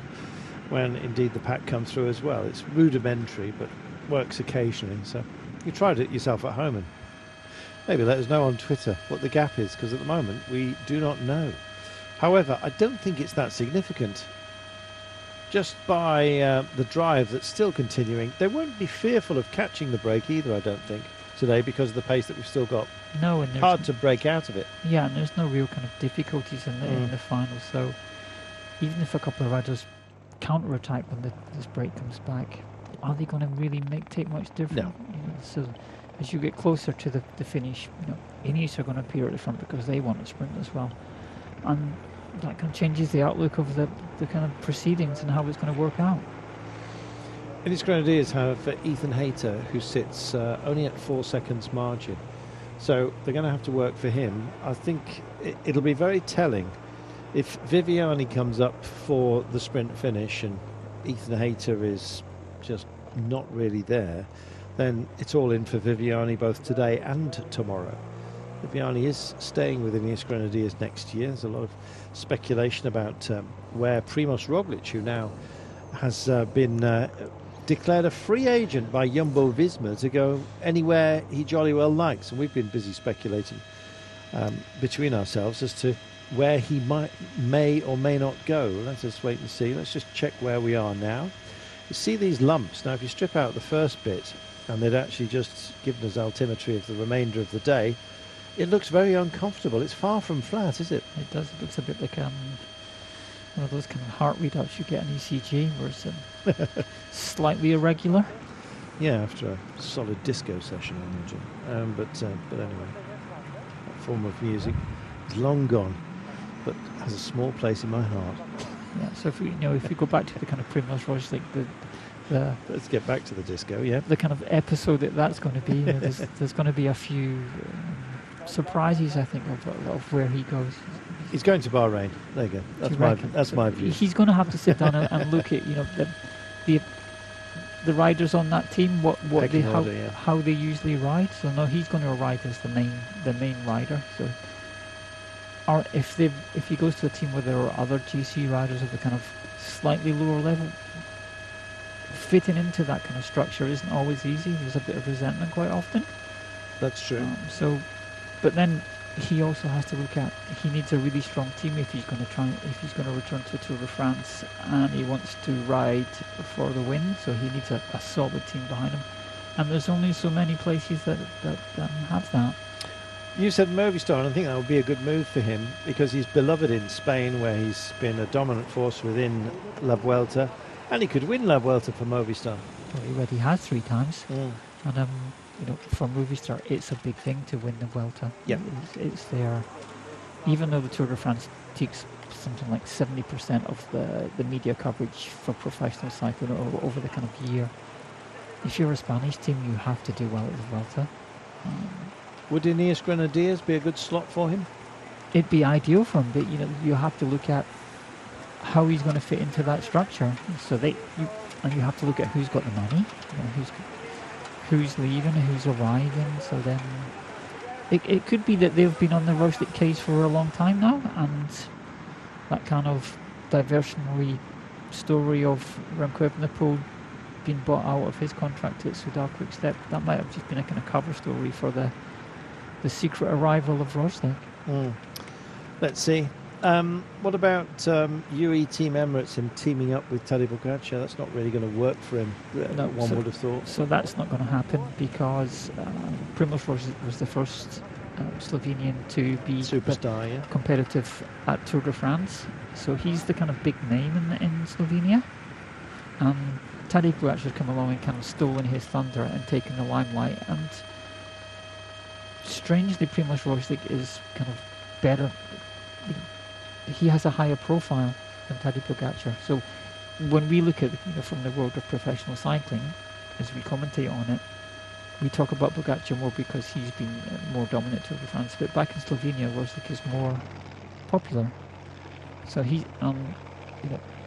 when indeed the pack comes through as well. It's rudimentary, but works occasionally. So you tried it yourself at home, and maybe let us know on Twitter what the gap is, because at the moment we do not know. However, I don't think it's that significant. Just by the drive that's still continuing, they won't be fearful of catching the break either, I don't think, today, because of the pace that we've still got. No, and hard to break out of it. Yeah, and there's no real kind of difficulties in the final. So even if a couple of riders counter-attack when this break comes back, are they going to really take much difference? No. So as you get closer to the finish, Ineos are going to appear at the front because they want to sprint as well, and that kind of changes the outlook of the kind of proceedings and how it's going to work out. Ineos Grenadiers have Ethan Hayter, who sits only at 4 seconds margin. So they're going to have to work for him. I think it'll be very telling if Viviani comes up for the sprint finish and Ethan Hayter is just not really there, then it's all in for Viviani both today and tomorrow. Viviani is staying with Ineos Grenadiers next year. There's a lot of speculation about where Primož Roglič, who now has been declared a free agent by Jumbo-Visma to go anywhere he jolly well likes, and we've been busy speculating between ourselves as to where he may or may not go. Let us wait and see. Let's just check where we are now. You see these lumps. Now, if you strip out the first bit, and they'd actually just given us altimetry of the remainder of the day, it looks very uncomfortable. It's far from flat, is it? It does. It looks a bit like one of those kind of heart readouts you get in ECG, where it's slightly irregular. Yeah, after a solid disco session, I imagine. But anyway, that form of music is long gone, but has a small place in my heart. Yeah. So if we go back to the kind of Primož Roglič, let's get back to the disco. Yeah. The kind of episode that's going to be. There's going to be a few surprises, I think, of where he goes. He's going to Bahrain. There you go. That's my view. He's going to have to sit down and look at the riders on that team, how they usually ride. So no, he's going to arrive as the main rider. So, or if he goes to a team where there are other GC riders of the kind of slightly lower level, fitting into that kind of structure isn't always easy. There's a bit of resentment quite often. That's true. But then he also has to look at, he needs a really strong team if he's going to return to Tour de France and he wants to ride for the win. So he needs a solid team behind him, and there's only so many places that have that. You said Movistar, and I think that would be a good move for him because he's beloved in Spain, where he's been a dominant force within La Vuelta, and he could win La Vuelta for Movistar. Well, he already has 3 times, and for Movistar, it's a big thing to win the Vuelta. Yeah, it's there. Even though the Tour de France takes something like 70% of the media coverage for professional cycling over the kind of year, if you're a Spanish team, you have to do well at the Vuelta. Would Ineos Grenadiers be a good slot for him? It'd be ideal for him, but you have to look at how he's going to fit into that structure. So you have to look at who's got the money, who's leaving, who's arriving. So then it could be that they've been on the Roglič case for a long time now, and that kind of diversionary story of Remco Evenepoel being bought out of his contract at Soudal Quick-Step, that might have just been a kind of cover story for the secret arrival of Roglič. Let's see. What about UE Team Emirates, him teaming up with Tadej Pogačar? That's not really going to work for him, one would have thought. So that's not going to happen because Primož Roglič was the first Slovenian to be superstar, competitive at Tour de France. So he's the kind of big name in Slovenia. Tadej Pogačar has come along and kind of stolen his thunder and taken the limelight. And strangely, Primož Roglič is kind of better. He has a higher profile than Tadej Pogačar. So when we look at from the world of professional cycling, as we commentate on it, we talk about Pogačar more because he's been more dominant Tour de France. But back in Slovenia, Roglič is more popular. So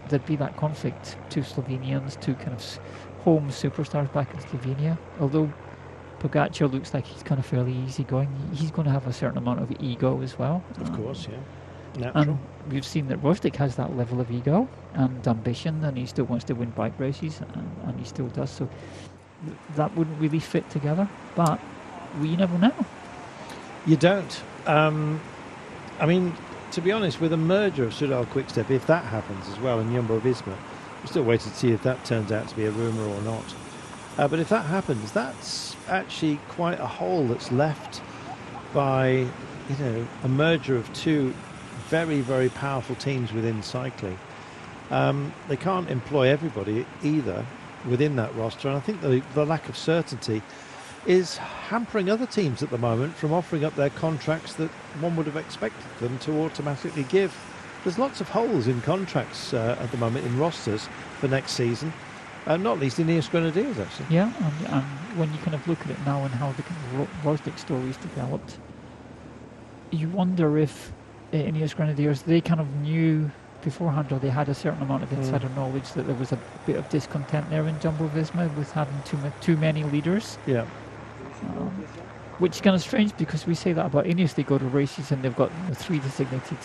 there'd be that conflict. 2 Slovenians, 2 kind of home superstars back in Slovenia. Although Pogacar looks like he's kind of fairly easygoing. He's going to have a certain amount of ego as well. Of course, yeah. Natural. And we've seen that Rostic has that level of ego and ambition, and he still wants to win bike races, and he still does. So that wouldn't really fit together, but we never know. You don't. I mean, to be honest, with a merger of Soudal Quickstep, if that happens as well, and Jumbo-Visma, we're still waiting to see if that turns out to be a rumour or not. But if that happens, that's actually quite a hole that's left by, a merger of two very, very powerful teams within cycling. They can't employ everybody either within that roster, and I think the lack of certainty is hampering other teams at the moment from offering up their contracts that one would have expected them to automatically give. There's lots of holes in contracts at the moment in rosters for next season, not least in Ineos Grenadiers, actually. Yeah, and when you kind of look at it now and how the kind of Rostic story's developed, you wonder if Ineos Grenadiers, they kind of knew beforehand, or they had a certain amount of insider knowledge that there was a bit of discontent there in Jumbo-Visma with having too many leaders. Yeah. Which is kind of strange, because we say that about Ineos. They go to races and they've got 3 designated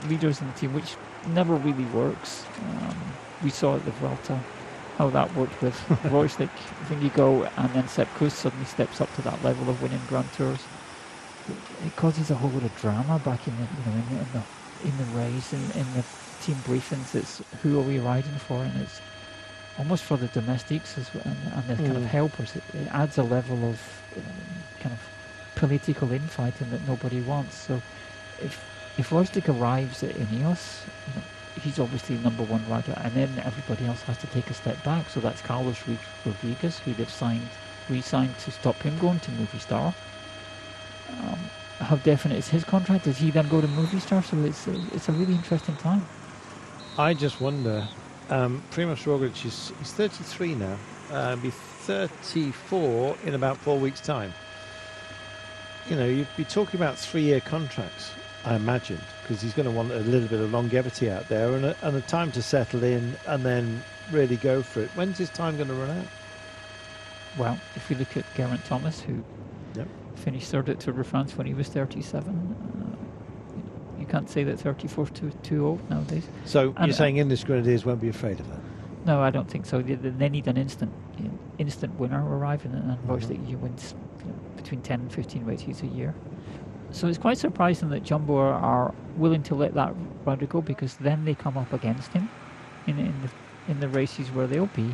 leaders in the team, which never really works. We saw at the Vuelta how that worked with Roglic. I think you go, and then Sepp Kuss suddenly steps up to that level of winning Grand Tours. It causes a whole lot of drama back in the race, in the team briefings. It's who are we riding for, and it's almost for the domestics as well, and the kind of helpers. It adds a level of kind of political infighting that nobody wants. So if Roglic arrives at Ineos, he's obviously the number one rider, and then everybody else has to take a step back. So that's Carlos Rodriguez, who they've re-signed to stop him going to Movistar. How definite is his contract? Does he then go to Movistar? So it's a really interesting time. I just wonder. Primož Roglic he's 33 now. Be 34 in about 4 weeks' time. You'd be talking about 3-year contracts, I imagine, because he's going to want a little bit of longevity out there and a time to settle in and then really go for it. When's his time going to run out? Well, if you look at Geraint Thomas, who finished third at Tour de France when he was 37, you can't say that 34 is too old nowadays. So you're saying Ineos Grenadiers won't be afraid of that? No, I don't think so. They need an instant winner arriving, and Roglic wins between 10 and 15 races a year. So it's quite surprising that Jumbo are willing to let that rider go, because then they come up against him in the races where they'll be.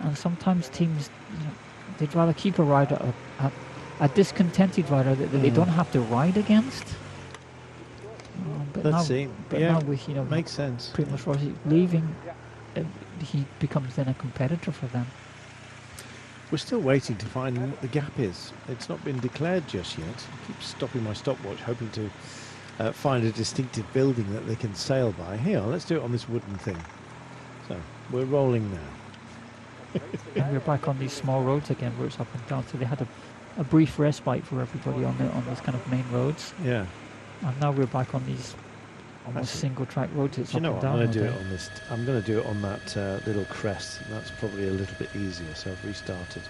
And sometimes teams, they'd rather keep a rider, a discontented rider that they don't have to ride against. But now with makes sense. Primož Roglic leaving, he becomes then a competitor for them. We're still waiting to find what the gap is. It's not been declared just yet. I keep stopping my stopwatch, hoping to find a distinctive building that they can sail by. Here, let's do it on this wooden thing. So we're rolling now. And we're back on these small roads again, where it's up and down. So they had a brief respite for everybody on those kind of main roads. Yeah. And now we're back on these almost single track roads. It's up and down. I'm going to do it on this. I'm going to do it on that little crest. That's probably a little bit easier. So I've restarted.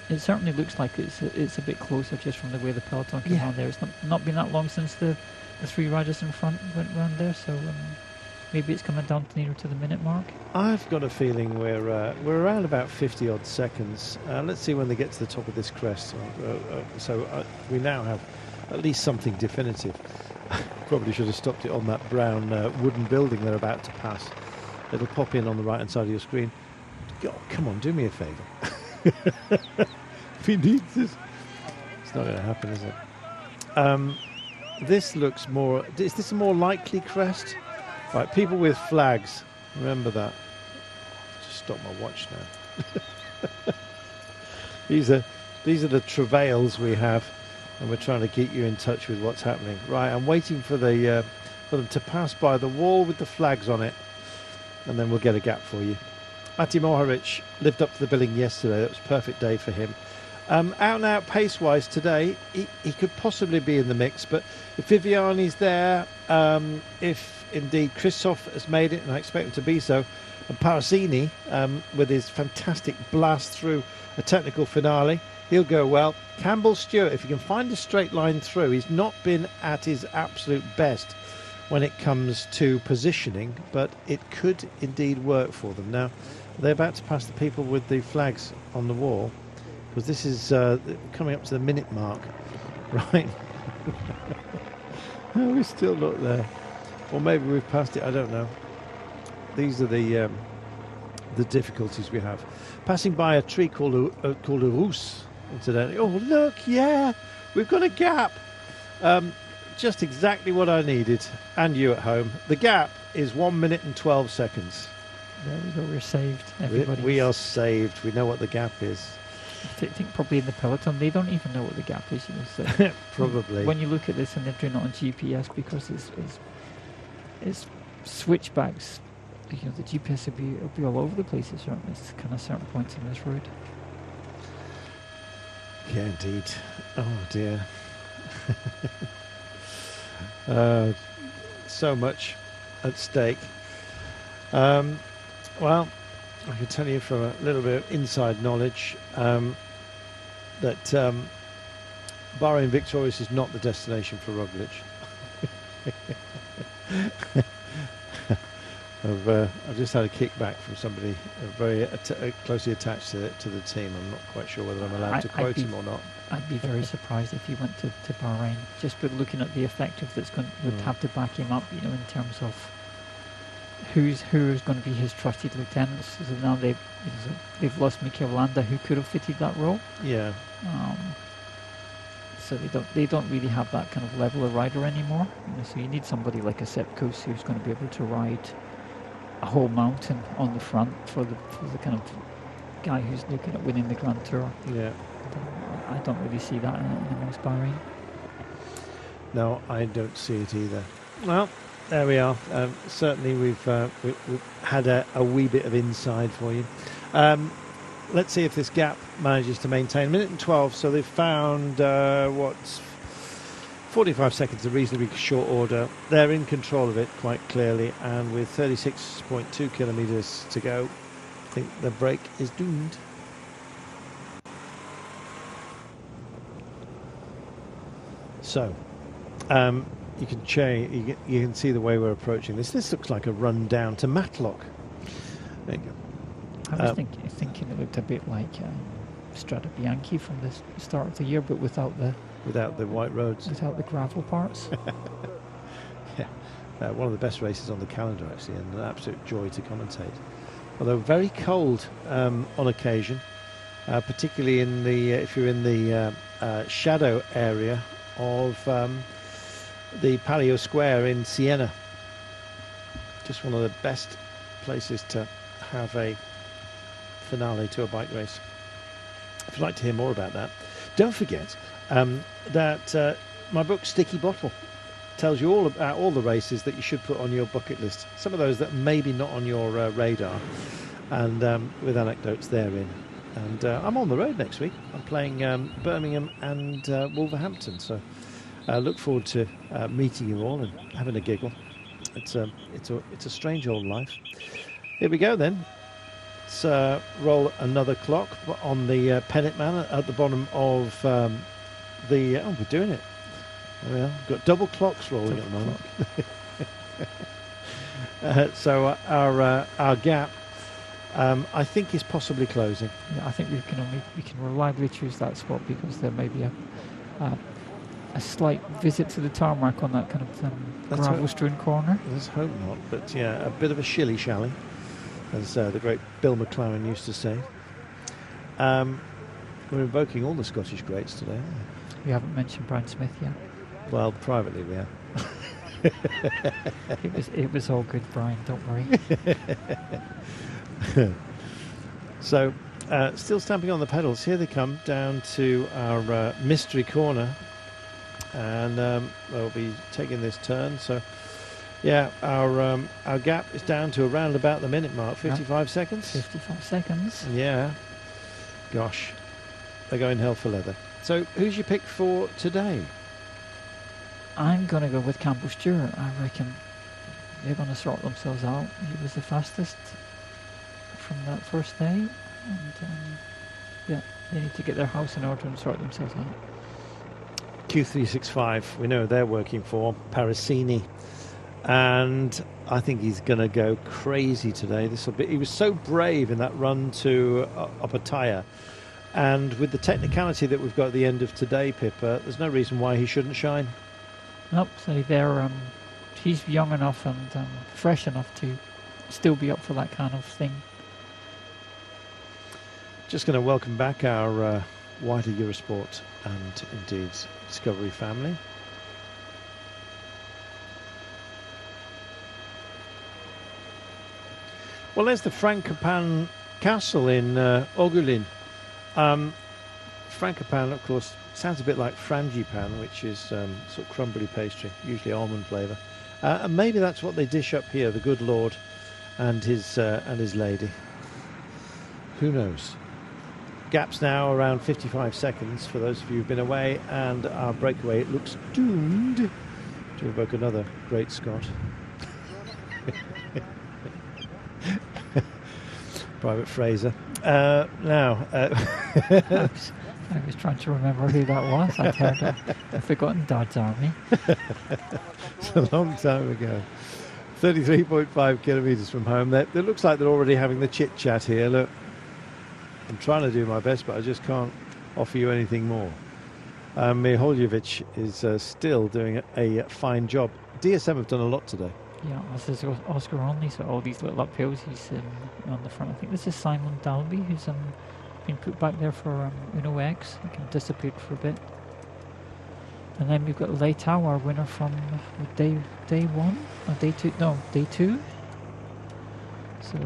It certainly looks like it's a bit closer just from the way the peloton came on there. It's not been that long since the 3 riders in front went round there. So maybe it's coming down nearer to the minute mark. I've got a feeling we're around about 50 odd seconds. Let's see when they get to the top of this crest. So we now have at least something definitive. Probably should have stopped it on that brown wooden building they're about to pass. It'll pop in on the right hand side of your screen. Oh, come on, do me a favour. If he needs this, it's not going to happen, is it? This looks more. Is this a more likely crest? Right, people with flags. Remember that. Just stop my watch now. These are the travails we have. And we're trying to keep you in touch with what's happening. Right, I'm waiting for them to pass by the wall with the flags on it, and then we'll get a gap for you. Mati Mohoric lived up to the billing yesterday. That was a perfect day for him. Out and out pace wise today, he could possibly be in the mix, but if Viviani's there, if indeed Christoph has made it, and I expect him to be so, and Parasini with his fantastic blast through a technical finale, he'll go well. Campbell Stewart, if he can find a straight line through, he's not been at his absolute best when it comes to positioning, but it could indeed work for them. Now, they're about to pass the people with the flags on the wall, because this is coming up to the minute mark, right? Oh, we're still not there. Or maybe we've passed it, I don't know. These are the difficulties we have. Passing by a tree called a Rousse, incidentally. Oh, look, yeah, we've got a gap. Just exactly what I needed, and you at home. The gap is 1 minute and 12 seconds. There we go, we're saved, everybody. We are saved. We know what the gap is. I think probably in the peloton, they don't even know what the gap is. You know, so probably. When you look at this and they're doing it on GPS, because it's switchbacks, you know, the GPS will be all over the place at certain points in this road. Yeah, indeed. Oh dear. So much at stake. Well, I can tell you from a little bit of inside knowledge that Bahrain Victorious is not the destination for Roglic. I've just had a kickback from somebody very closely attached to the team. I'm not quite sure whether I'm allowed to quote him or not. I'd be very surprised if he went to Bahrain, just with looking at the effective that's going to have to back him up, you know, in terms of who is going to be his trusted lieutenants. So now they've lost Mikel Landa, who could have fitted that role. Yeah. So they don't really have that kind of level of rider anymore. You know, so you need somebody like a Sepp Kuss who's going to be able to ride a whole mountain on the front for the kind of guy who's looking at winning the Grand Tour. Yeah. I don't really see that in amongst Bahrain. No, I don't see it either. Well, there we are. Certainly we've had a wee bit of inside for you. Let's see if this gap manages to maintain. 1 minute and 12, so they've found 45 seconds, a reasonably short order. They're in control of it quite clearly, and with 36.2 kilometres to go, I think the break is doomed. So, you can see the way we're approaching this. This looks like a run down to Matlock. There you go. I was thinking it looked a bit like Strada Bianchi from the start of the year, but without the white roads, without the gravel parts. Yeah, one of the best races on the calendar actually, and an absolute joy to commentate. Although very cold on occasion, particularly in the if you're in the shadow area of the Palio Square in Siena. Just one of the best places to have a finale to a bike race. If you'd like to hear more about that, don't forget that my book Sticky Bottle tells you all about all the races that you should put on your bucket list. Some of those that maybe not on your radar, and with anecdotes therein. And I'm on the road next week. I'm playing Birmingham and Wolverhampton, so I look forward to meeting you all and having a giggle. It's a strange old life. Here we go then. Let's roll another clock on the pennant man at the bottom of the. Oh, we're doing it. Well, we've got double clocks rolling at the moment. So our gap, I think, is possibly closing. Yeah, I think we can reliably choose that spot because there may be a slight visit to the tarmac on that kind of gravel-strewn corner. Let's hope not, but yeah, a bit of a shilly-shally, as the great Bill McLaren used to say. We're invoking all the Scottish greats today. We haven't mentioned Brian Smith yet. Well, privately we have. It was all good, Brian, don't worry. So, still stamping on the pedals. Here they come down to our mystery corner, and they'll be taking this turn. So, yeah, our gap is down to around about the minute mark, 55 seconds. 55 seconds. Yeah. Gosh. they're going hell for leather. So who's your pick for today? I'm going to go with Campbell Stewart. I reckon they're going to sort themselves out. He was the fastest from that first day. And yeah, they need to get their house in order and sort themselves out. Q365, we know they're working for Parasini. And I think he's going to go crazy today. He was so brave in that run to Opataya. And with the technicality that we've got at the end of today, Pippa, there's no reason why he shouldn't shine. Nope, so he's young enough and fresh enough to still be up for that kind of thing. Just going to welcome back our wider Eurosport and indeed Discovery family. Well, there's the Frankopan Castle in Ogulin. Frankopan, of course, sounds a bit like frangipan, which is sort of crumbly pastry, usually almond flavour. And maybe that's what they dish up here, the good Lord and his lady. Who knows? Gaps now around 55 seconds for those of you who've been away, and our breakaway looks doomed to evoke another great Scot. Private Fraser. I was trying to remember who that was. I'd forgotten Dad's Army. It's a long time ago. 33.5 kilometres from home. It looks like they're already having the chit-chat here. Look, I'm trying to do my best, but I just can't offer you anything more. Miholjevic is still doing a fine job. DSM have done a lot today. Yeah, this is Oscar Only, so all these little uphills he's on the front. I think this is Simon Dalby, who's been put back there for Uno X. He can dissipate for a bit. And then we've got Leitao, our winner from day one, or day two. No, day two. So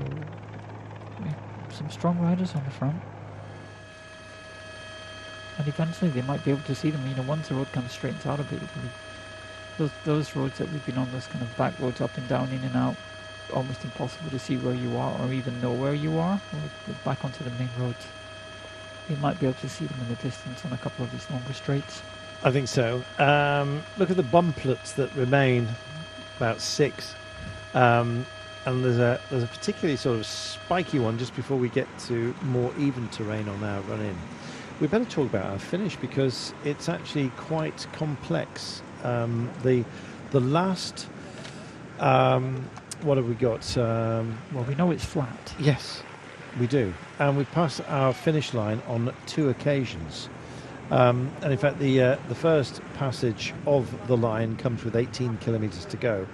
some strong riders on the front. And eventually they might be able to see them. You know, once the road comes straight into Arabic, those roads that we've been on, those kind of back roads up and down, in and out, almost impossible to see where you are or even know where you are. We're back onto the main roads. You might be able to see them in the distance on a couple of these longer straights. I think so. Look at the bumplets that remain, about 6. And there's a particularly sort of spiky one just before we get to more even terrain on our run-in. We better talk about our finish because it's actually quite complex. The last, what have we got? Well, we know it's flat. Yes, we do. And we passed our finish line on 2 occasions. And in fact, the first passage of the line comes with 18 kilometres to go.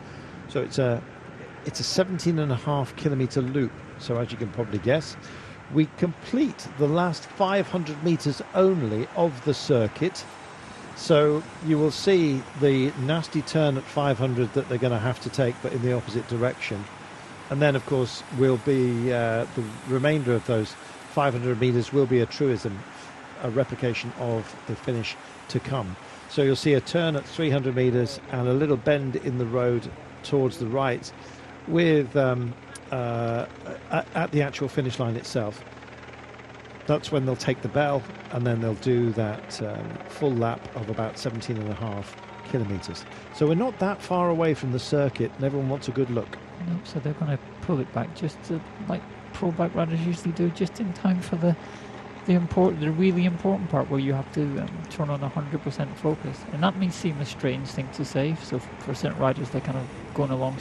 So it's a 17.5 kilometre loop. So as you can probably guess, we complete the last 500 metres only of the circuit. So you will see the nasty turn at 500 that they're going to have to take, but in the opposite direction. And then, of course, will be the remainder of those 500 metres will be a truism, a replication of the finish to come. So you'll see a turn at 300 metres and a little bend in the road towards the right with at the actual finish line itself. That's when they'll take the bell, and then they'll do that full lap of about 17.5 kilometres. So we're not that far away from the circuit, and everyone wants a good look. Nope, so they're going to pull it back just to, like pro bike riders usually do, just in time for the really important part where you have to turn on 100% focus. And that may seem a strange thing to say. So for certain riders, they're kind of going along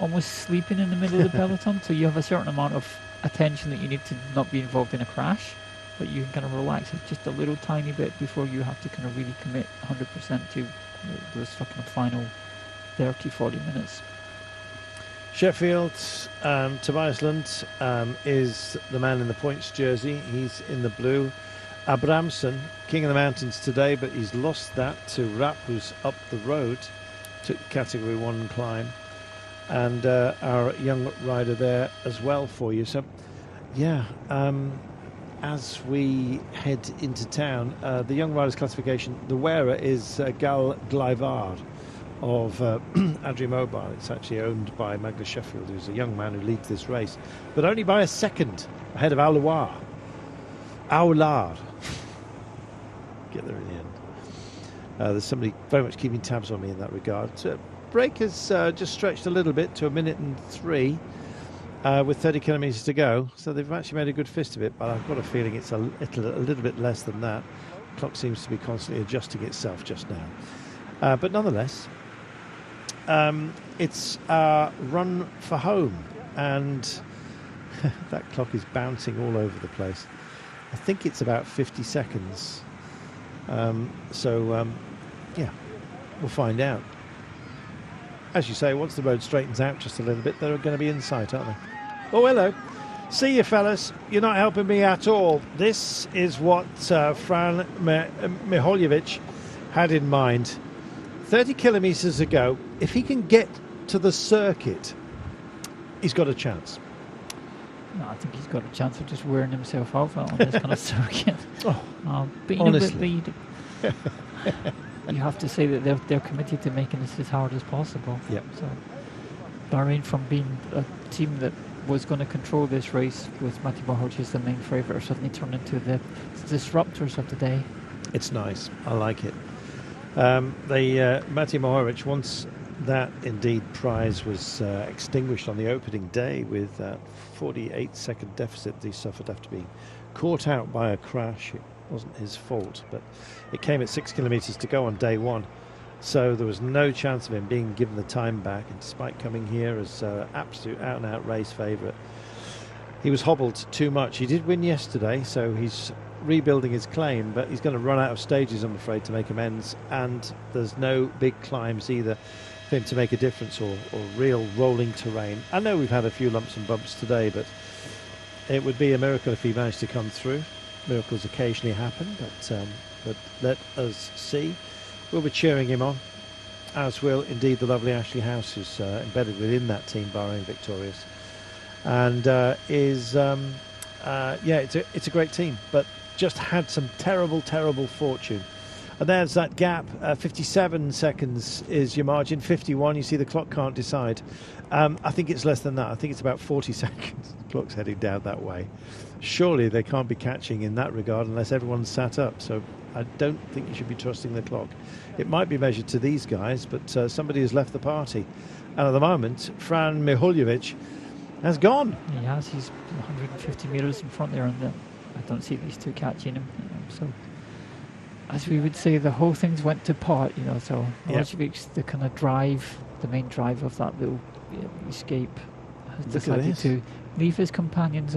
almost sleeping in the middle of the peloton. So you have a certain amount of attention that you need to not be involved in a crash, but you can kind of relax it just a little tiny bit before you have to kind of really commit 100% to those fucking final 30-40 minutes. Sheffield, Tobias Lund is the man in the points jersey. He's in the blue. Abramson, King of the Mountains today, but he's lost that to Rapp, who's up the road, took Category 1 climb. And our young rider there as well for you. So, yeah, as we head into town, the young riders classification, the wearer is Gal Glyvard of Adri Mobile. It's actually owned by Magnus Sheffield, who's a young man who leads this race, but only by a second ahead of Alois. Aular. Get there in the end. There's somebody very much keeping tabs on me in that regard. Break has just stretched a little bit to 1 minute and 3 with 30 kilometres to go. So they've actually made a good fist of it, but I've got a feeling it's a little bit less than that. The clock seems to be constantly adjusting itself just now. But nonetheless, it's a run for home, and that clock is bouncing all over the place. I think it's about 50 seconds. Yeah, we'll find out. As you say, once the road straightens out just a little bit, they're going to be in sight, aren't they? Oh, hello. See you, fellas. You're not helping me at all. This is what Fran Miholjevic had in mind. 30 kilometres ago, if he can get to the circuit, he's got a chance. No, I think he's got a chance of just wearing himself out on this kind of circuit. But you honestly. know, you have to say that they're committed to making this as hard as possible. Yep. So Bahrain, from being a team that was going to control this race with Mati Mohoric as the main favourite, suddenly turned into the disruptors of the day. It's nice. I like it. Mati Mohoric, once that indeed prize was extinguished on the opening day with that 48-second deficit that he suffered after being caught out by a crash. It wasn't his fault, but it came at 6 kilometres to go on day one, so there was no chance of him being given the time back. And despite coming here as absolute out-and-out race favourite, he was hobbled too much. He did win yesterday, so he's rebuilding his claim, but he's going to run out of stages, I'm afraid, to make amends, and there's no big climbs either for him to make a difference, or real rolling terrain. I know we've had a few lumps and bumps today, but it would be a miracle if he managed to come through. Miracles occasionally happen, but let us see. We'll be cheering him on, as will indeed the lovely Ashley House, who's embedded within that team, Bahrain Victorious, and it's a great team, but just had some terrible fortune. And there's that gap. 57 seconds is your margin. 51, you see the clock can't decide. I think it's less than that. I think it's about 40 seconds. The clock's heading down that way. Surely they can't be catching in that regard unless everyone's sat up. So I don't think you should be trusting the clock. It might be measured to these guys, but somebody has left the party. And at the moment, Fran Miholjevic has gone. He has. He's 150 metres in front there, and I don't see these two catching him. So, as we would say, the whole thing's went to pot, so Milošević, the kind of drive, the main drive of that little escape, has decided to leave his companions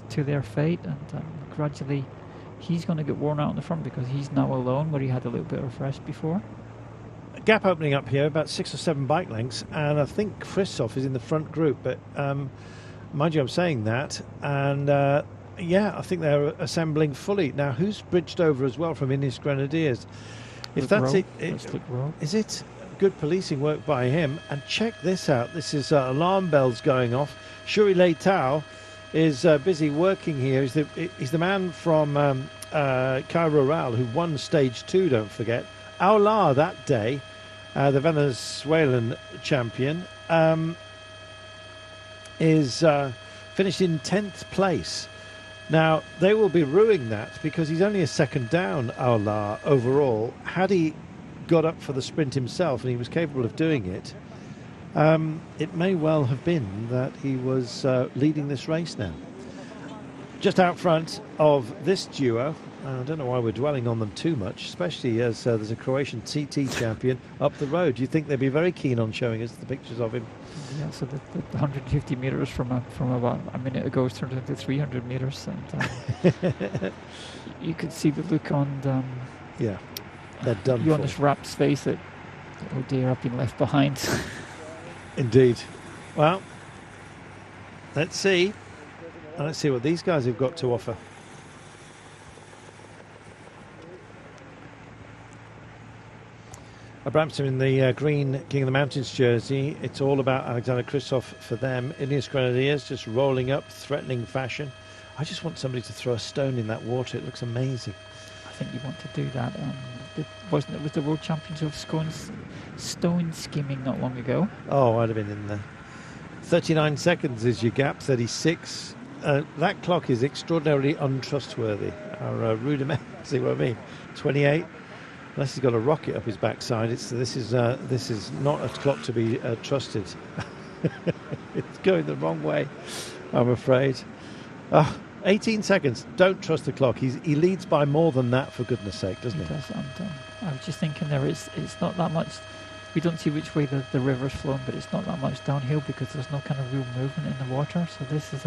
to their fate, and gradually he's going to get worn out in the front because he's now alone where he had a little bit of rest before. A gap opening up here, about 6 or 7 bike lengths, and I think Christoph is in the front group, but mind you, I'm saying that, and I think they're assembling fully. Now, who's bridged over as well from Ineos Grenadiers? If that's it, is it good policing work by him? And check this out. This is alarm bells going off. Shuri Leitao is busy working here. He's the man from CRO who won stage 2, don't forget. Aular that day, the Venezuelan champion, is finished in 10th place. Now, they will be ruining that because he's only a second down, Aular, overall. Had he got up for the sprint himself, and he was capable of doing it, it may well have been that he was leading this race now. Just out front of this duo, I don't know why we're dwelling on them too much, especially as there's a Croatian TT champion up the road. Do you think they'd be very keen on showing us the pictures of him? Yeah, so the 150 metres from about a minute ago has turned into 300 metres, and you could see the look on they're done Jonas for. Rapp's face that, oh dear, I've been left behind. Indeed. Well, let's see what these guys have got to offer. Abramson in the green King of the Mountains jersey. It's all about Alexander Kristoff for them. Ineos Grenadiers just rolling up, threatening fashion. I just want somebody to throw a stone in that water. It looks amazing. I think you want to do that. It was the World Champions of stone skimming not long ago. Oh, I'd have been in there. 39 seconds is your gap. 36 That clock is extraordinarily untrustworthy. Our rudiment, see what I mean? 28. Unless he's got a rocket up his backside, this is not a clock to be trusted. It's going the wrong way, I'm afraid. 18 seconds. Don't trust the clock. He leads by more than that, for goodness sake, doesn't he? He does. I was just thinking it's not that much. We don't see which way the river's flowing, but it's not that much downhill because there's no kind of real movement in the water. So this is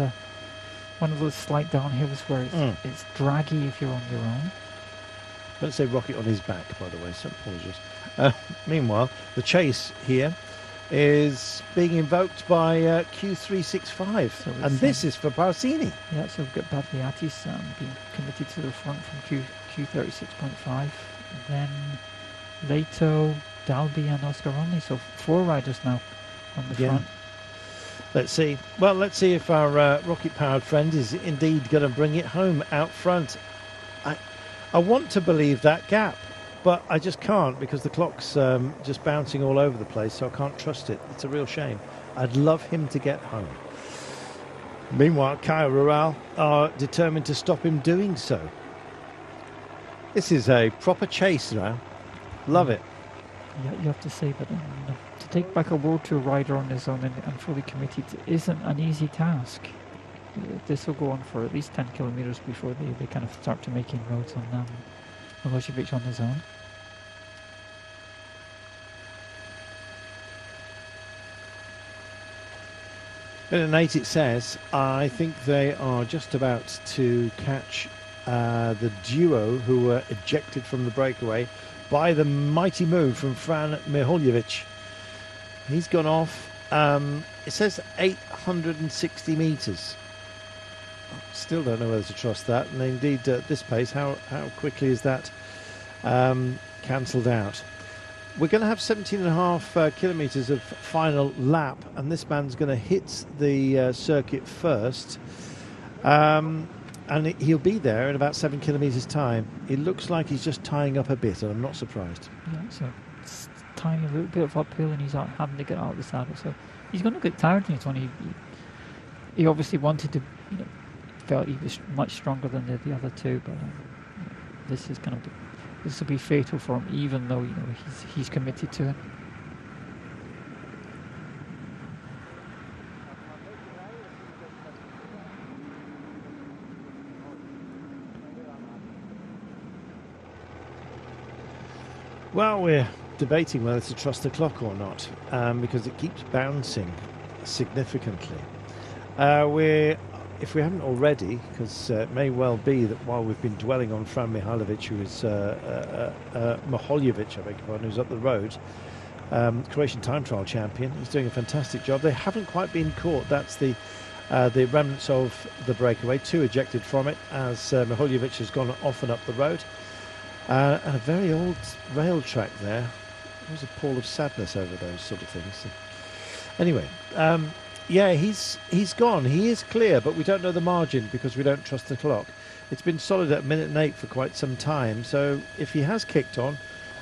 one of those slight downhills where it's draggy if you're on your own. Don't say rocket on his back, by the way, so apologies. Meanwhile, the chase here is being invoked by Q365, so and this is for Parsini. Yeah, so we've got Bagliatis being committed to the front from Q36.5, then Leto, Dalby and Oscar only, so 4 riders now on the front. Let's see. Well, let's see if our rocket-powered friend is indeed going to bring it home out front. I want to believe that gap, but I just can't because the clock's just bouncing all over the place, so I can't trust it. It's a real shame. I'd love him to get home. Meanwhile, Kaya Rural are determined to stop him doing so. This is a proper chase now. Love it. Yeah, you have to say that to take back a World Tour rider on his own and fully committed isn't an easy task. This will go on for at least 10 kilometres before they kind of start to make inroads on Milosevic on his own. In 8 it says, I think they are just about to catch the duo who were ejected from the breakaway by the mighty move from Fran Mihaljevic. He's gone off, it says 860 metres. Still don't know whether to trust that, and indeed at this pace, how quickly is that cancelled out? We're going to have 17.5 kilometres of final lap, and this man's going to hit the circuit first, and he'll be there in about 7 kilometres time. It looks like he's just tying up a bit, and I'm not surprised. Yeah, so it's tiny little bit of uphill, and he's having to get out of the saddle, so he's going to get tired in his one. He obviously wanted to, felt he was much stronger than the other two, but this will be fatal for him, even though he's committed to it. Well, we're debating whether to trust the clock or not, because it keeps bouncing significantly. If we haven't already, because it may well be that while we've been dwelling on Fran Mihaljevic, who is Mihaljevic, I beg your pardon, who's up the road, Croatian time trial champion, he's doing a fantastic job. They haven't quite been caught. That's the remnants of the breakaway. 2 ejected from it as Mihaljevic has gone off and up the road. And a very old rail track there. There's a pall of sadness over those sort of things. Anyway, yeah, he's gone. He is clear, but we don't know the margin because we don't trust the clock. It's been solid at 1:08 for quite some time, so if he has kicked on,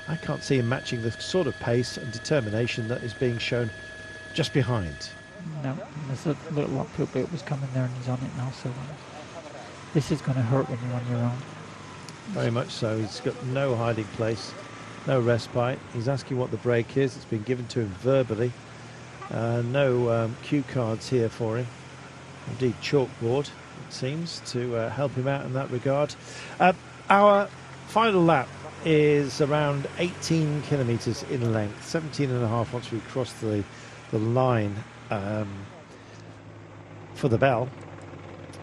I can't see him matching the sort of pace and determination that is being shown just behind. No, there's a little uphill bit was coming there and he's on it now, so this is going to hurt when you're on your own. Very much so. He's got no hiding place, no respite. He's asking what the break is. It's been given to him verbally. No cue cards here for him. Indeed, chalkboard, it seems, to help him out in that regard. Our final lap is around 18 kilometres in length, 17.5 once we cross the line for the bell.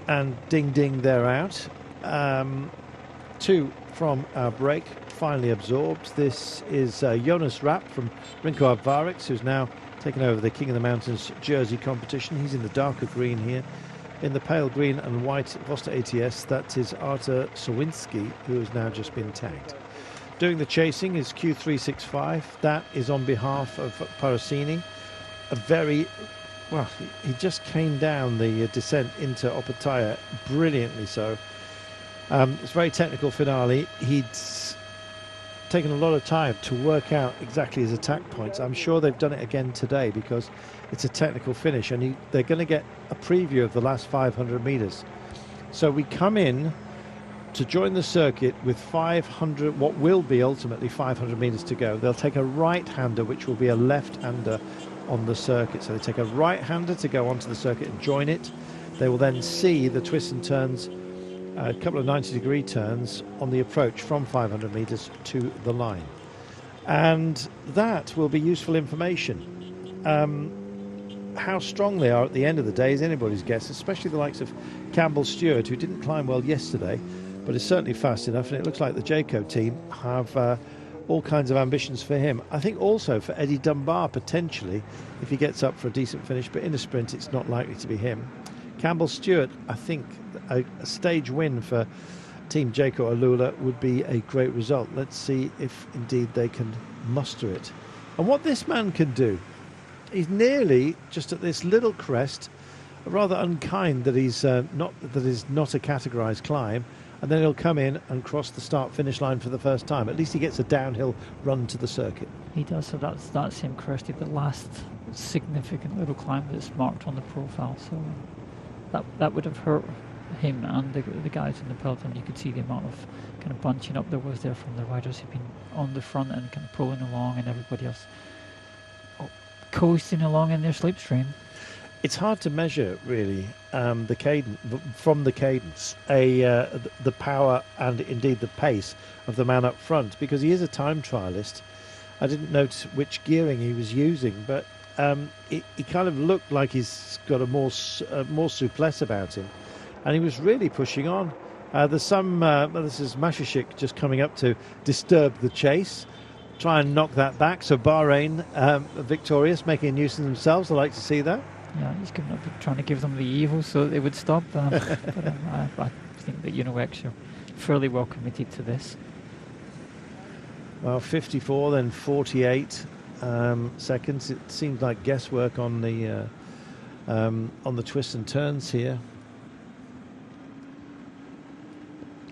And ding ding, they're out. 2 from our break, finally absorbed. This is Jonas Rapp from Rinko Avariks, who's now taken over the King of the Mountains jersey competition. He's in the darker green here. In the pale green and white Vosta ATS, that is Artur Sawinski, who has now just been tagged. Doing the chasing is Q365. That is on behalf of Parasini. He just came down the descent into Opataya brilliantly so. It's a very technical finale. taken a lot of time to work out exactly his attack points. I'm sure they've done it again today because it's a technical finish, and they're going to get a preview of the last 500 meters. So we come in to join the circuit with 500, what will be ultimately 500 meters to go. They'll take a right-hander, which will be a left-hander on the circuit. So they take a right-hander to go onto the circuit and join it. They will then see the twists and turns, a couple of 90-degree turns on the approach from 500 meters to the line. And that will be useful information. How strong they are at the end of the day is anybody's guess, especially the likes of Campbell Stewart, who didn't climb well yesterday, but is certainly fast enough, and it looks like the Jayco team have all kinds of ambitions for him. I think also for Eddie Dunbar, potentially, if he gets up for a decent finish, but in a sprint it's not likely to be him. Campbell Stewart, I think a stage win for Team Jayco Alula would be a great result. Let's see if indeed they can muster it. And what this man can do, he's nearly just at this little crest, rather unkind that he's not a categorized climb, and then he'll come in and cross the start-finish line for the first time. At least he gets a downhill run to the circuit. He does, so that's that same crest, the last significant little climb that's marked on the profile. So that would have hurt him and the guys in the peloton. You could see the amount of kind of bunching up there was there from the riders who've been on the front and kind of pulling along, and everybody else coasting along in their slipstream. It's hard to measure, really, the cadence from the cadence, the power and indeed the pace of the man up front, because he is a time trialist. I didn't notice which gearing he was using, but he kind of looked like he's got a more souplesse about him, and he was really pushing on. There's some, this is Mashashik just coming up to disturb the chase, try and knock that back. So Bahrain victorious, making a nuisance themselves. I like to see that. Yeah, he's giving up, trying to give them the evil so that they would stop. But I think that UNOX are fairly well committed to this. Well, 54, then 48 seconds. It seems like guesswork on the twists and turns here.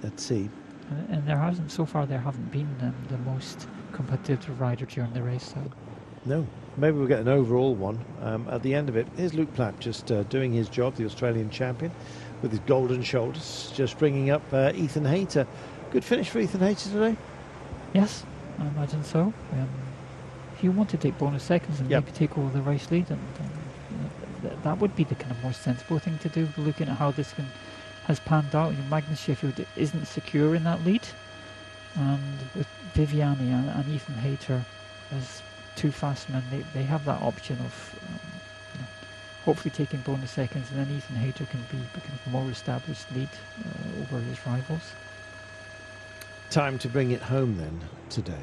Let's see. And there hasn't, so far, there haven't been the most competitive rider during the race. So. No, maybe we'll get an overall one at the end of it. Here's Luke Platt just doing his job, the Australian champion, with his golden shoulders, just bringing up Ethan Hayter. Good finish for Ethan Hayter today. Yes, I imagine so. If you want to take bonus seconds and maybe take over the race lead, and that would be the kind of more sensible thing to do, looking at how this has panned out. Magnus Sheffield isn't secure in that lead, and with Viviani and Ethan Hayter as two fast men, they have that option of hopefully taking bonus seconds, and then Ethan Hayter can be kind of a more established lead over his rivals. Time to bring it home then today.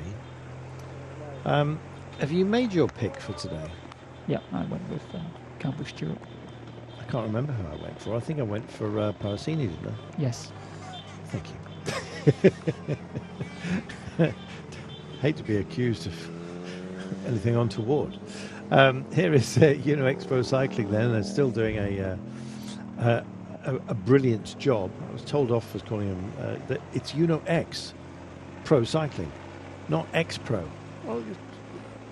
Have you made your pick for today? Yeah, I went with Campbell Stewart. I can't remember who I went for. I think I went for Parasini, didn't I? Yes. Thank you. Hate to be accused of anything untoward. Here is UNOX Pro Cycling then. They're still doing a brilliant job. I was told off for calling them that it's UNOX Pro Cycling, not X Pro. Well,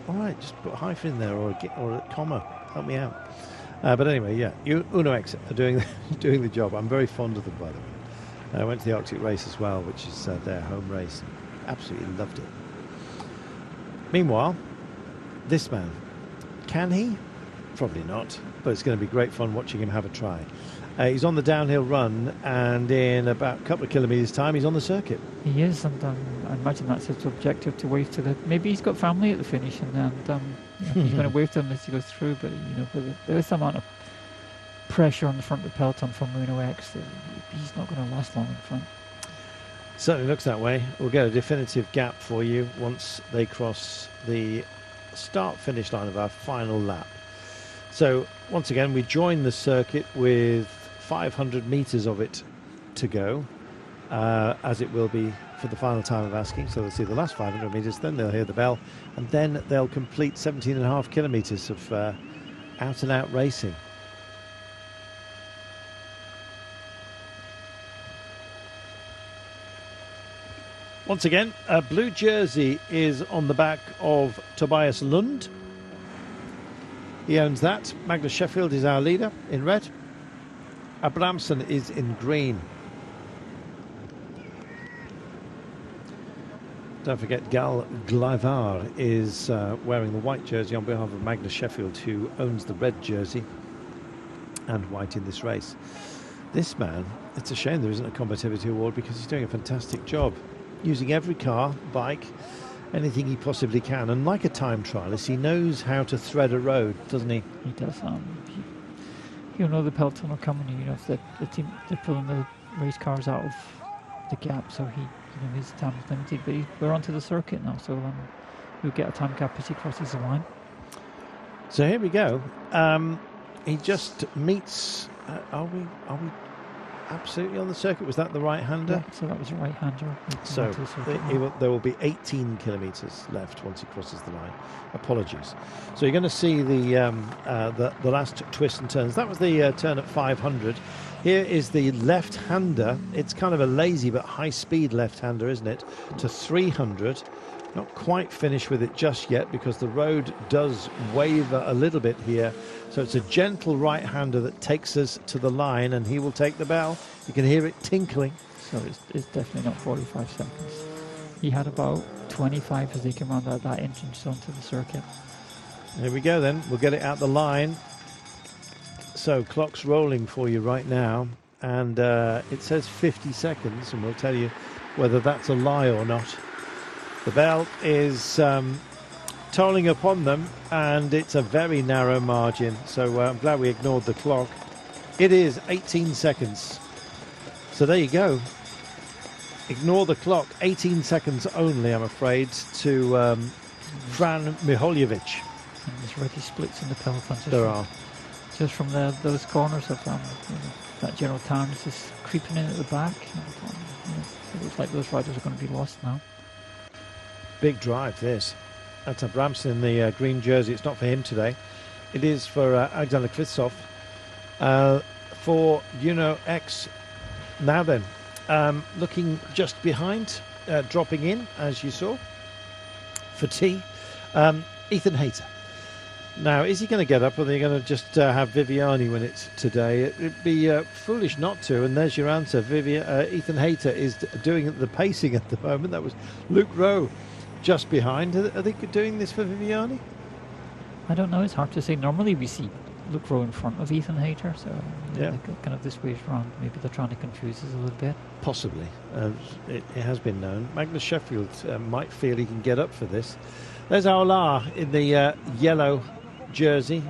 all right, just put a hyphen in there or a comma. Help me out. But anyway, yeah, UNOX are doing the job. I'm very fond of them, by the way. I went to the Arctic race as well, which is their home race. Absolutely loved it. Meanwhile, this man, can he? Probably not, but it's going to be great fun watching him have a try. He's on the downhill run, and in about a couple of kilometres' time, he's on the circuit. He is, and I imagine that's his objective, to wave to the... Maybe he's got family at the finish, and he's going to wave to them as he goes through, but there is some amount of pressure on the front of the peloton from UNOX. He's not going to last long in front. Certainly looks that way. We'll get a definitive gap for you once they cross the start-finish line of our final lap. So once again, we join the circuit with 500 meters of it to go, as it will be for the final time of asking. So they'll see the last 500 meters, then they'll hear the bell, and then they'll complete 17.5 kilometers of out-and-out racing. Once again, a blue jersey is on the back of Tobias Lund. He owns that. Magnus Sheffield is our leader in red. Abramson is in green. Don't forget, Gal Glaivar is wearing the white jersey on behalf of Magnus Sheffield, who owns the red jersey and white in this race. This man, it's a shame there isn't a combativity award, because he's doing a fantastic job, using every car, bike, anything he possibly can. And like a time trialist, he knows how to thread a road, doesn't he? He does. You know the peloton are coming. You know that the team, they're pulling the race cars out of the gap, so his time is limited. But we're onto the circuit now, so we'll get a time gap as he crosses the line. So here we go. He just meets. Are we absolutely on the circuit? Was that the right-hander? Yeah, so that was a right-hander. So there will be 18 kilometres left once he crosses the line. Apologies. So you're going to see the last twists and turns. That was the turn at 500. Here is the left-hander. It's kind of a lazy but high-speed left-hander, isn't it? To 300. Not quite finished with it just yet, because the road does waver a little bit here. So it's a gentle right-hander that takes us to the line, and he will take the bell. You can hear it tinkling. So it's definitely not 45 seconds. He had about 25 as they came around that entrance onto the circuit. Here we go then. We'll get it out the line. So clock's rolling for you right now, and it says 50 seconds, and we'll tell you whether that's a lie or not. The bell is tolling upon them, and it's a very narrow margin, so I'm glad we ignored the clock. It is 18 seconds. So there you go. Ignore the clock. 18 seconds only, I'm afraid, to Fran Miholjevic. And there's already splits in the peloton. Just from those corners of that General Town is just creeping in at the back. It looks like those riders are going to be lost now. Big drive, this. That's Abramson in the green jersey. It's not for him today. It is for Alexander Kvitsov. For X. Now then, looking just behind, dropping in, as you saw, for T, Ethan Hayter. Now, is he going to get up, or are they going to just have Viviani win it today? It'd be foolish not to, and there's your answer. Ethan Hayter is doing the pacing at the moment. That was Luke Rowe just behind. Are they doing this for Viviani? I don't know. It's hard to say. Normally we see Luke Rowe in front of Ethan Hayter, so yeah, kind of this way around. Maybe they're trying to confuse us a little bit. Possibly. It has been known. Magnus Sheffield might feel he can get up for this. There's Aular in the yellow jersey,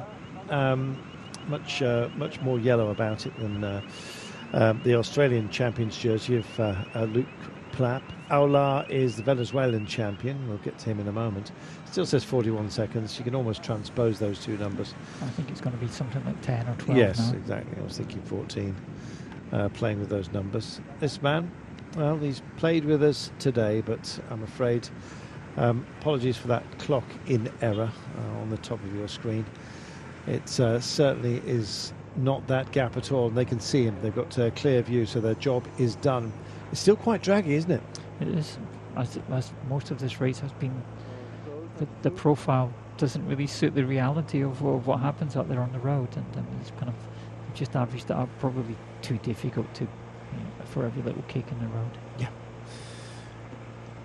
much more yellow about it than the Australian champion's jersey of Luke Plapp. Aular is the Venezuelan champion. We'll get to him in a moment. Still says 41 seconds. You can almost transpose those two numbers. I think it's going to be something like 10 or 12 yes, now. exactly. I was thinking 14, playing with those numbers. This man, well, he's played with us today, but I'm afraid, apologies for that clock in error on the top of your screen. It certainly is not that gap at all, and they can see him. They've got a clear view, so their job is done. It's still quite draggy, isn't it? It is. As most of this race has been, the profile doesn't really suit the reality of what happens out there on the road, and it's kind of just averaged out, probably too difficult to for every little kick in the road. Yeah.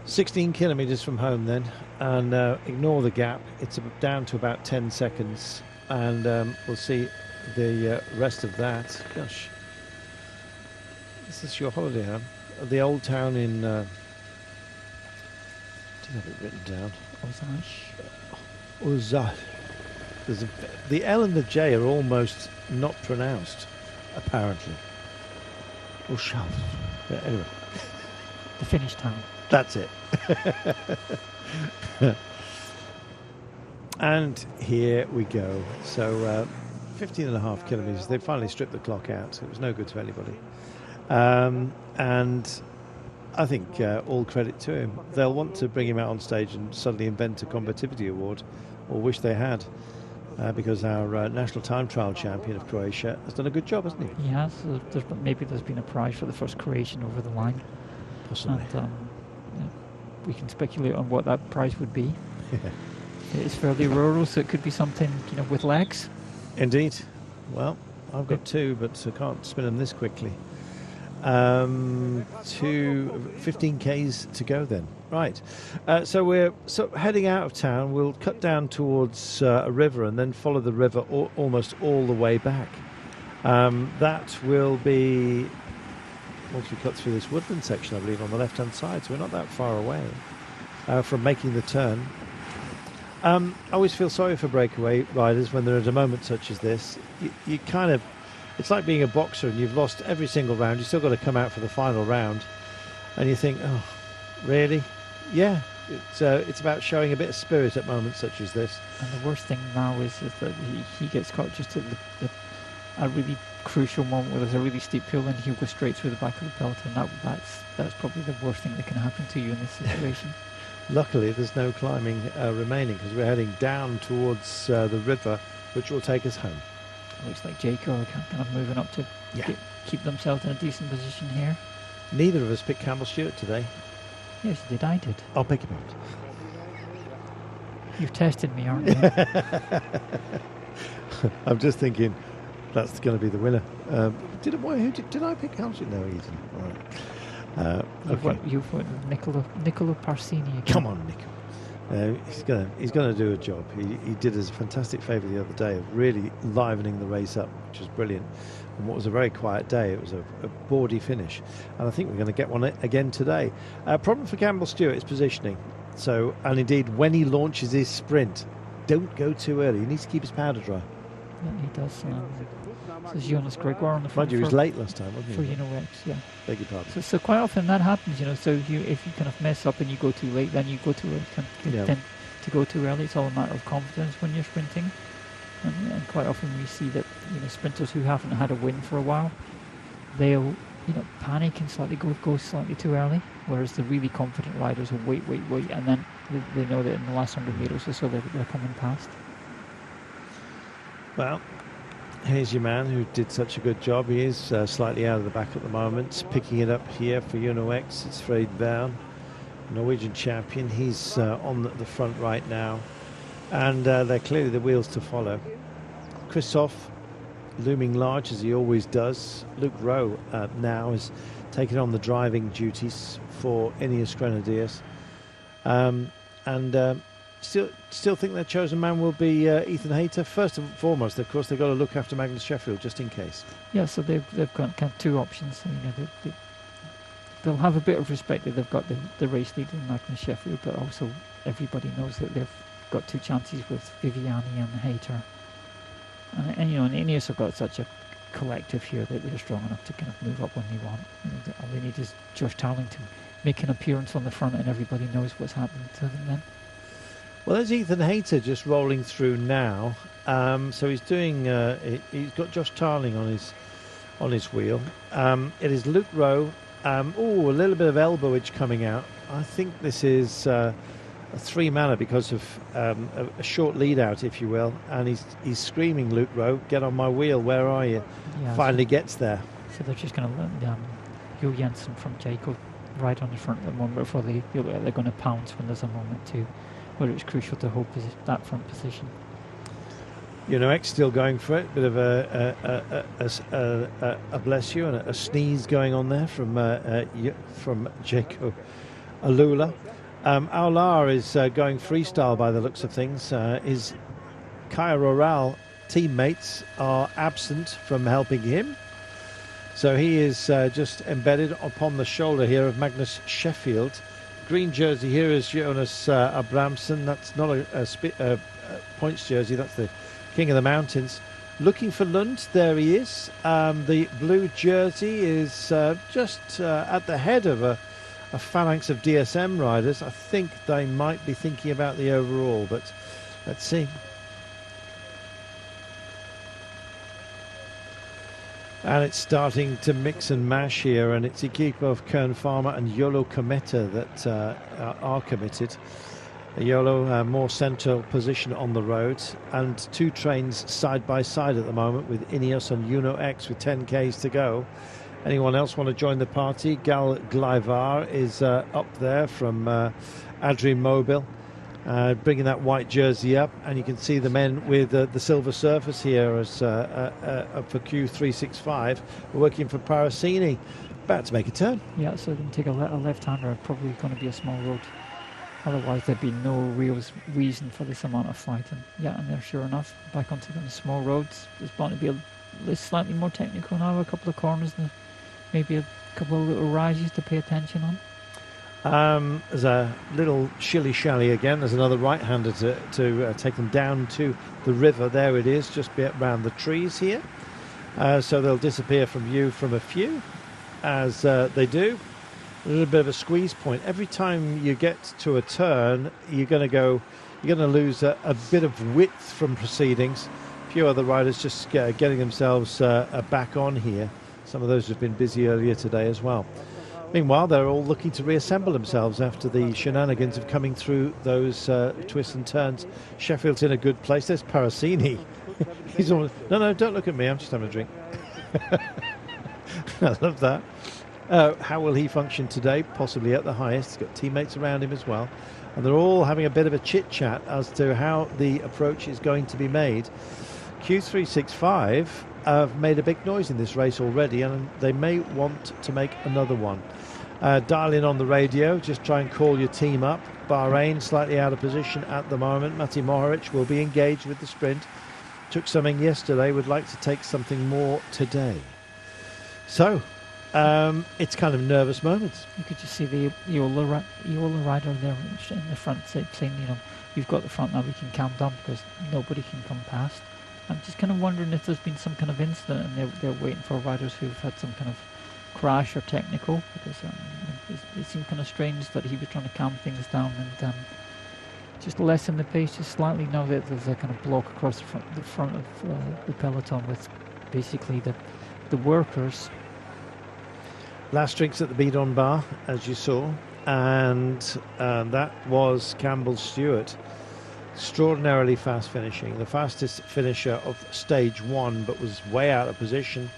16 kilometres from home then, and ignore the gap. It's down to about 10 seconds, and we'll see the rest of that. Gosh, this is your holiday home, the old town in. Do you have it written down? Ozal. The L and the J are almost not pronounced, apparently. Ozal. Yeah, anyway, The Finnish town. that's it. And here we go. So 15.5 kilometres. They finally stripped the clock out. It was no good to anybody. And I think all credit to him. They'll want to bring him out on stage and suddenly invent a combativity award, or wish they had, because our national time trial champion of Croatia has done a good job, hasn't he? He has. Maybe there's been a prize for the first Croatian over the line. Possibly. And, we can speculate on what that prize would be. It's fairly rural, so it could be something, you know, with legs. Indeed. Well, I've got two, but I can't spin them this quickly. 15 Ks to go then. Right. So we're heading out of town. We'll cut down towards a river and then follow the river almost all the way back. That will be, once we cut through this woodland section, I believe, on the left-hand side. So we're not that far away from making the turn. I always feel sorry for breakaway riders when they're at a moment such as this. You kind of, it's like being a boxer and you've lost every single round. You've still got to come out for the final round, and you think, oh, really? Yeah. It's about showing a bit of spirit at moments such as this. And the worst thing now is that he gets caught just at a really crucial moment where there's a really steep hill and he'll go straight through the back of the belt, and that's probably the worst thing that can happen to you in this situation. Luckily, there's no climbing remaining because we're heading down towards the river, which will take us home. Looks like Jaco are kind of moving up to keep themselves in a decent position here. Neither of us picked Campbell Stewart today. Yes, you did. I did. I'll pick him out. You've tested me, aren't you? I'm just thinking that's going to be the winner. Did I pick Campbell Stewart? No, he didn't. All right. You've went with Niccolo Parsini again. Come on, Nico. He's gonna do a job. He did us a fantastic favour the other day of really livening the race up, which was brilliant. And what was a very quiet day, it was a bawdy finish, and I think we're going to get one again today. Problem for Campbell Stewart is positioning. So, and indeed, when he launches his sprint, don't go too early. He needs to keep his powder dry. Yeah, he does. So it's Jonas Gregoire on the front. Mind you, he was late last time, wasn't he? For UNOX, yeah. Beg your pardon. So quite often that happens, you know. So if you kind of mess up and you go too late, then you go too early. Tend to go too early. It's all a matter of confidence when you're sprinting. And quite often we see that, you know, sprinters who haven't had a win for a while, they'll, you know, panic and go slightly too early. Whereas the really confident riders will wait, and then they know that in the last 100 metres or so they're coming past. Well, here's your man who did such a good job. He is slightly out of the back at the moment. Picking it up here for UNOX. It's Fred Verne, Norwegian champion. He's on the front right now. And they're clearly the wheels to follow. Christoph looming large as he always does. Luke Rowe now is taking on the driving duties for Ineos Grenadiers. Still think their chosen man will be Ethan Hayter. First and foremost, of course, they've got to look after Magnus Sheffield just in case. Yeah, so they've got kind of two options. You know, they'll have a bit of respect that they've got the race leader Magnus Sheffield, but also everybody knows that they've got two chances with Viviani and Hayter. And you know, and Ineos have got such a collective here that they're strong enough to kind of move up when they want. You know, all they need is Josh Tarling to make an appearance on the front, and everybody knows what's happening to them then. Well, there's Ethan Hayter just rolling through now. So he's doing. He's got Josh Tarling on his wheel. It is Luke Rowe. A little bit of elbowage coming out. I think this is a three-manner because of a short lead out, if you will. And he's screaming, Luke Rowe, get on my wheel. Where are you? Yeah, finally gets there. So they're just going to let Hugh Jensen from Jaco right on the front at the moment before they feel like they're going to pounce when there's a moment too. Where it's crucial to hold that front position. UNOX still going for it. Bit of a bless you and a sneeze going on there from Jaco Alula. Aular is going freestyle by the looks of things. His Kaya Roral teammates are absent from helping him. So he is just embedded upon the shoulder here of Magnus Sheffield. Green jersey here is Jonas Abramson. That's not a points jersey. That's the King of the Mountains. Looking for Lund. There he is. The blue jersey is just at the head of a phalanx of DSM riders. I think they might be thinking about the overall, but let's see. And it's starting to mix and mash here, and it's Equipo Kern Pharma and Yolo Cometa that are committed. Yolo, more central position on the road, and two trains side by side at the moment with Ineos and UNOX with 10 Ks to go. Anyone else want to join the party? Gal Glaivar is up there from Adrien Mobile, bringing that white jersey up, and you can see the men with the silver surface here as for Q365. We're working for Parasini, about to make a turn. Yeah, so they can take a left-hander, probably going to be a small road. Otherwise, there'd be no real reason for this amount of flight. And yeah, and they're sure enough back onto the small roads. There's bound to be a slightly more technical now, a couple of corners, and maybe a couple of little rises to pay attention on. There's a little shilly-shally again. There's another right-hander to take them down to the river. There it is, just around the trees here. So they'll disappear from view from a few, as they do. A little bit of a squeeze point. Every time you get to a turn, you're going to lose a bit of width from proceedings. A few other riders just getting themselves back on here. Some of those have been busy earlier today as well. Meanwhile, they're all looking to reassemble themselves after the shenanigans of coming through those twists and turns. Sheffield's in a good place. There's Parasini. He's almost, no, don't look at me. I'm just having a drink. I love that. How will he function today? Possibly at the highest. He's got teammates around him as well. And they're all having a bit of a chit-chat as to how the approach is going to be made. Q365 have made a big noise in this race already, and they may want to make another one. Dial in on the radio, just try and call your team up. Bahrain slightly out of position at the moment. Mati Mohoric will be engaged with the sprint. Took something yesterday, would like to take something more today. So, it's kind of nervous moments. You could just see the Iola rider there in the front saying, you've got the front now, we can calm down because nobody can come past. I'm just kind of wondering if there's been some kind of incident and they're waiting for riders who've had some kind of crash or technical, because it seemed kind of strange that he was trying to calm things down and just lessen the pace just slightly. Now that there's a kind of block across the front of the peloton with basically the workers. Last drinks at the bidon bar, as you saw, and that was Campbell Stewart. Extraordinarily fast finishing, the fastest finisher of stage one, but was way out of position.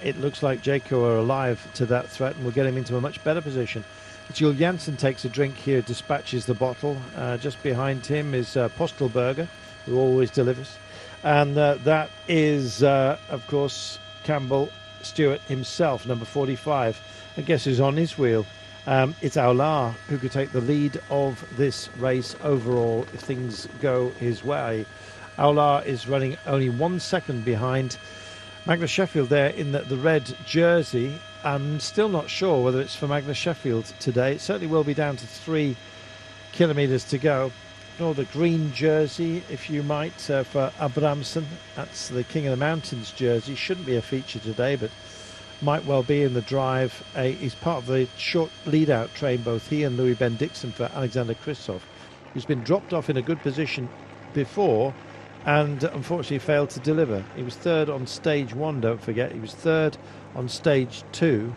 It looks like Jaco are alive to that threat and will get him into a much better position. Jules Janssen takes a drink here, dispatches the bottle. Just behind him is Postelberger, who always delivers. And that is, of course, Campbell Stewart himself, number 45. And guess who's on his wheel? It's Aular who could take the lead of this race overall if things go his way. Aular is running only 1 second behind Magnus Sheffield there in the red jersey. I'm still not sure whether it's for Magnus Sheffield today. It certainly will be down to 3 kilometres to go. Or the green jersey, if you might, for Abramson. That's the King of the Mountains jersey. Shouldn't be a feature today, but might well be in the drive. He's part of the short lead-out train, both he and Louis Ben Dixon, for Alexander Kristoff, who's been dropped off in a good position before and unfortunately failed to deliver. He was third on stage one, don't forget. He was third on stage two.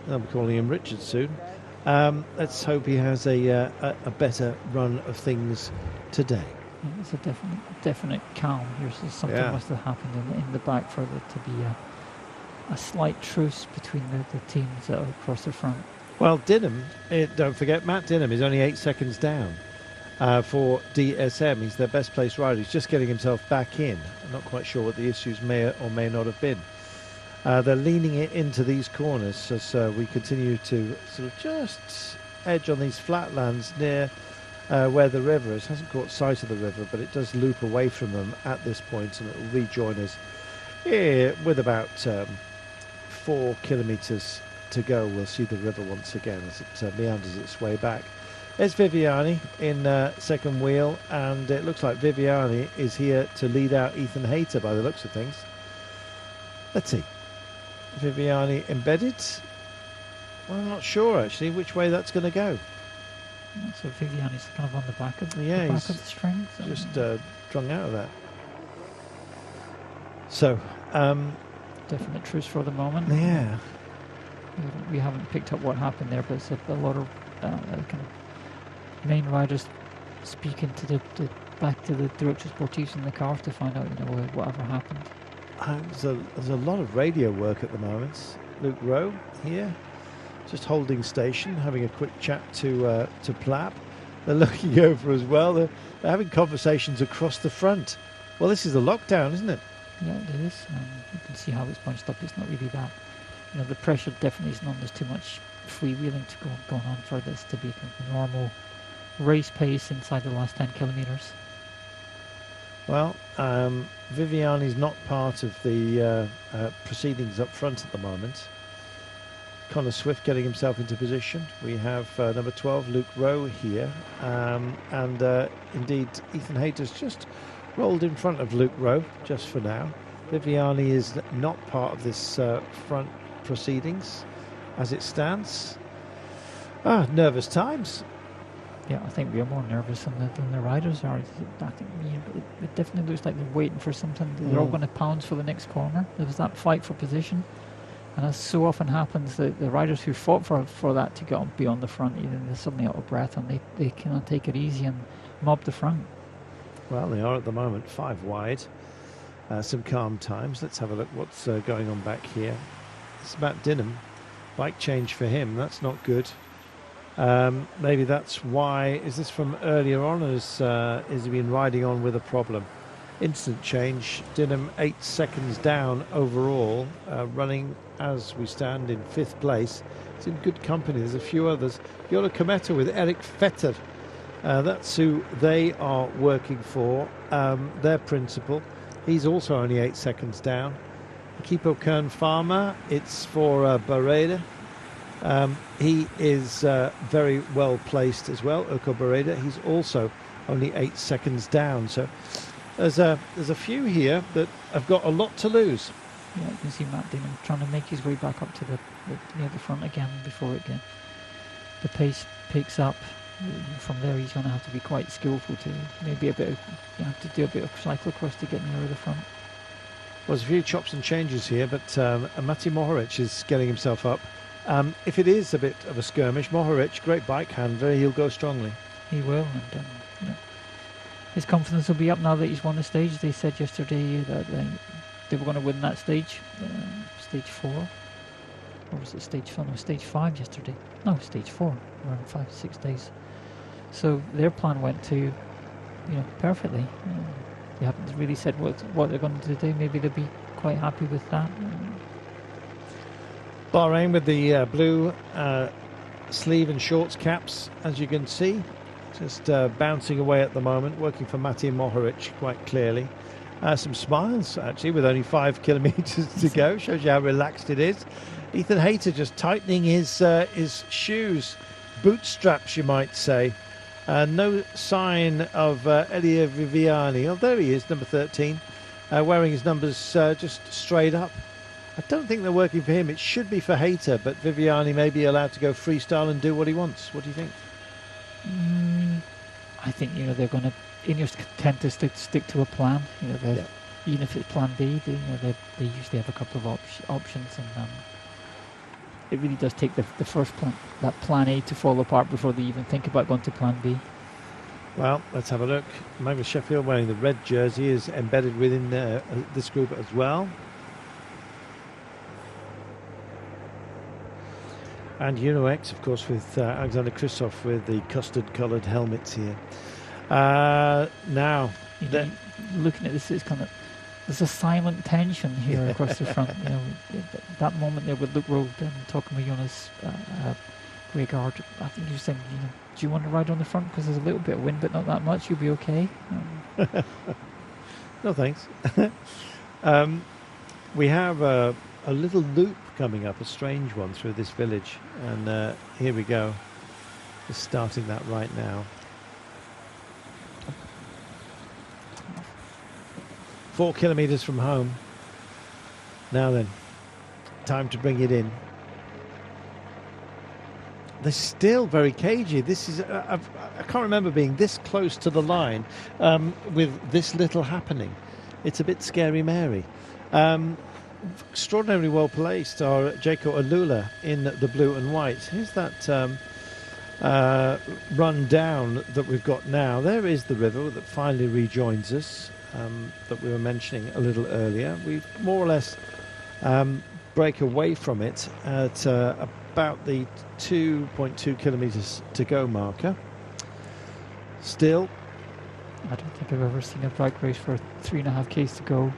I'll be calling him Richard soon. Let's hope he has a better run of things today. Yeah, it's a definite calm here. So something must have happened in the back for there to be a slight truce between the teams that are across the front. Well, Dinham, don't forget, Matt Dinham is only 8 seconds down for DSM. He's their best placed rider. He's just getting himself back in. I'm not quite sure what the issues may or may not have been. They're leaning it into these corners as we continue to sort of just edge on these flatlands near where the river is. Hasn't caught sight of the river, but it does loop away from them at this point, and it will rejoin us here with about 4 kilometres to go. We'll see the river once again as it meanders its way back. There's Viviani in second wheel, and it looks like Viviani is here to lead out Ethan Hayter by the looks of things. Let's see. Viviani embedded? Well, I'm not sure actually which way that's going to go. So Viviani's kind of on the back of the string. So just drung out of that. So, definite truce for the moment. Yeah. We haven't picked up what happened there, but it's a lot of kind of main riders speaking to back to the director sportifs in the car to find out, whatever happened. There's a lot of radio work at the moment. Luke Rowe here, just holding station, having a quick chat to Plapp. They're looking over as well. They're having conversations across the front. Well, this is a lockdown, isn't it? Yeah, it is. You can see how it's bunched up. It's not really that. The pressure definitely isn't on. There's too much freewheeling to going on for this to be a normal race pace inside the last 10 kilometres. Well, Viviani's not part of the proceedings up front at the moment. Connor Swift getting himself into position. We have number 12, Luke Rowe here. And indeed, Ethan Hayter's just rolled in front of Luke Rowe, just for now. Viviani is not part of this front proceedings as it stands. Nervous times. Yeah, I think we are more nervous than the riders are. I think it definitely looks like they're waiting for something. They're all going to pounce for the next corner. There was that fight for position. And as so often happens, the riders who fought for that to be on the front, they're suddenly out of breath and they cannot take it easy and mob the front. Well, they are at the moment 5 wide. Some calm times. Let's have a look what's going on back here. It's Matt Dinham. Bike change for him. That's not good. Maybe that's why. Is this from earlier on? Is he been riding on with a problem? Instant change. Dinham 8 seconds down overall, running as we stand in 5th place. It's in good company. There's a few others. Yola Kometa with Eric Vetter. That's who they are working for. Their principal. He's also only 8 seconds down. Kipo Kern Farmer. It's for Barreda. He is very well placed as well. Uko Barreda. He's also only 8 seconds down. So there's a few here that have got a lot to lose. Yeah, you can see Matt Dinham trying to make his way back up to near the front again before the pace picks up. From there, he's going to have to be quite skillful to maybe have to do a bit of cyclocross to get nearer the front. Well, there's a few chops and changes here, but Mati Mohoric is getting himself up. If it is a bit of a skirmish, Mohoric, great bike handler, he'll go strongly. He will, and his confidence will be up now that he's won the stage. They said yesterday that they were going to win that stage, stage 4. Or was it stage 5? No, stage 5 yesterday. No, stage 4. We're in 5-6 days. So their plan went to, perfectly. They haven't really said what they're going to do. Maybe they'll be quite happy with that. Bahrain with the blue sleeve and shorts caps, as you can see, just bouncing away at the moment, working for Mati Mohoric quite clearly. Some smiles, actually, with only 5 kilometres to go. Shows you how relaxed it is. Ethan Hayter just tightening his shoes, bootstraps, you might say. No sign of Elia Viviani. Oh, there he is, number 13, wearing his numbers just straight up. I don't think they're working for him. It should be for Hayter, but Viviani may be allowed to go freestyle and do what he wants. What do you think? I think they're going to. Ineos tend to stick to a plan. Even if it's plan B, they usually have a couple of options, and it really does take the first plan, that plan A, to fall apart before they even think about going to plan B. Well, let's have a look. Magnus Sheffield wearing the red jersey is embedded within this group as well. And UnoX, of course, with Alexander Kristoff with the custard-coloured helmets here. Now, looking at this, it's kind of, there's a silent tension here across the front. That moment there with Luke Rowe talking with Jonas Grigard. I think he was saying, do you want to ride on the front because there's a little bit of wind, but not that much. You'll be okay. No thanks. We have a little loop coming up, a strange one through this village, and here we go. Just starting that right now. 4 kilometres from home. Now then, time to bring it in. They're still very cagey. This is I can't remember being this close to the line with this little happening. It's a bit scary Mary. Extraordinarily well placed are Jaco Alula in the blue and white. Here's that run down that we've got now. There is the river that finally rejoins us. that we were mentioning a little earlier. We more or less break away from it at about the 2.2 kilometres to go marker. Still, I don't think I've ever seen a bike race for 3.5 Ks to go.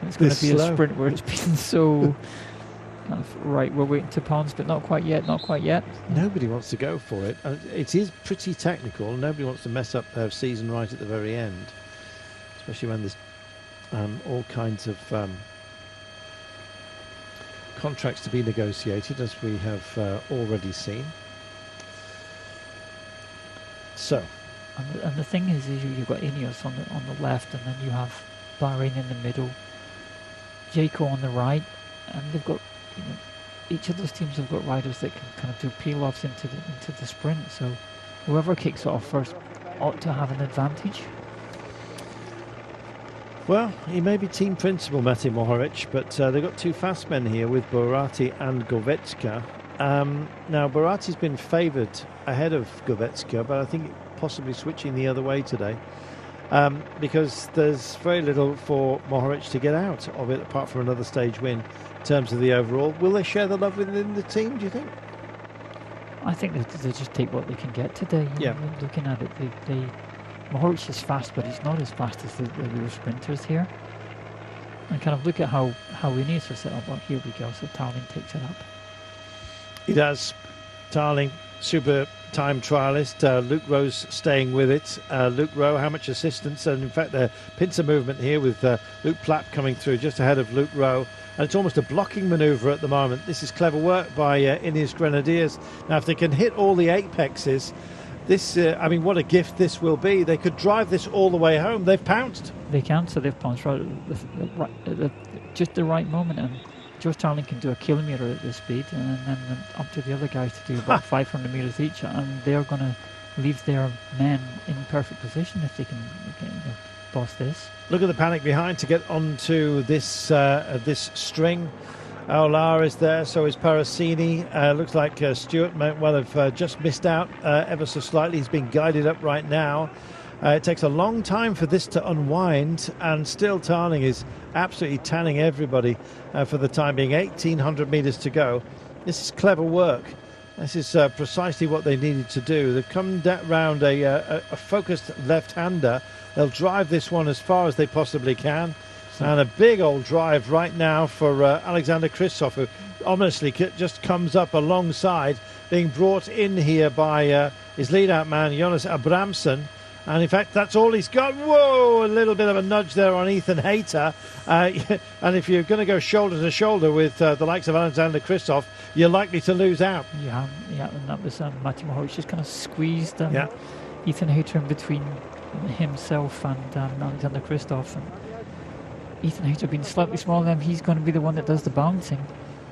And it's going to be slow. a sprint where it's been so kind of, right, we're waiting to pounce, but not quite yet, not quite yet. Nobody wants to go for it. It is pretty technical. Nobody wants to mess up their season right at the very end, especially when there's all kinds of contracts to be negotiated, as we have already seen. So, and the thing is you've got Ineos on the left, and then you have Bahrain in the middle, Jayco on the right, and they've got, you know, each of those teams have got riders that can kind of do peel-offs into the sprint. So whoever kicks it off first ought to have an advantage. well, he may be team principal, Mate Mohoric, but they've got two fast men here with Borati and Govetska. Now, Borati's been favoured ahead of Govetska, but I think possibly switching the other way today, because there's very little for Mohoric to get out of it, apart from another stage win in terms of the overall. Will they share the love within the team, do you think? I think they just take what they can get today. Yeah. Looking at it, Mohoric is fast, but he's not as fast as the real sprinters here. And kind of look at how Ineos are set up. Well, here we go. So Tarling takes it up. He does. Tarling, super time trialist. Luke Rowe's staying with it. Luke Rowe, how much assistance? And in fact, the pincer movement here with Luke Plapp coming through just ahead of Luke Rowe. And it's almost a blocking manoeuvre at the moment. This is clever work by Ineos Grenadiers. Now, if they can hit all the apexes, this, I mean, what a gift this will be. They could drive this all the way home. They've pounced. They can, so they've pounced right at just the right moment. And George Tarling can do a kilometre at this speed, and then up to the other guys to do about 500 metres each. And they're going to leave their men in perfect position if they can boss this. Look at the panic behind to get onto this this string. Aular is there, so is Parasini. Looks like Stewart might well have just missed out ever so slightly. He's being guided up right now. It takes a long time for this to unwind, and still Tarling is absolutely tanning everybody for the time being. 1,800 metres to go. This is clever work. This is precisely what they needed to do. They've come round a focused left-hander. They'll drive this one as far as they possibly can. And a big old drive right now for Alexander Kristoff, who honestly just comes up alongside, being brought in here by his lead-out man, Jonas Abramson. And in fact, that's all he's got. Whoa, a little bit of a nudge there on Ethan Hayter. And if you're going to go shoulder to shoulder with the likes of Alexander Kristoff, you're likely to lose out. Yeah, and that was Mate Mohoric just kind of squeezed Ethan Hayter in between himself and Alexander Kristoff. And Ethan Hayter being slightly smaller than him, he's going to be the one that does the bouncing.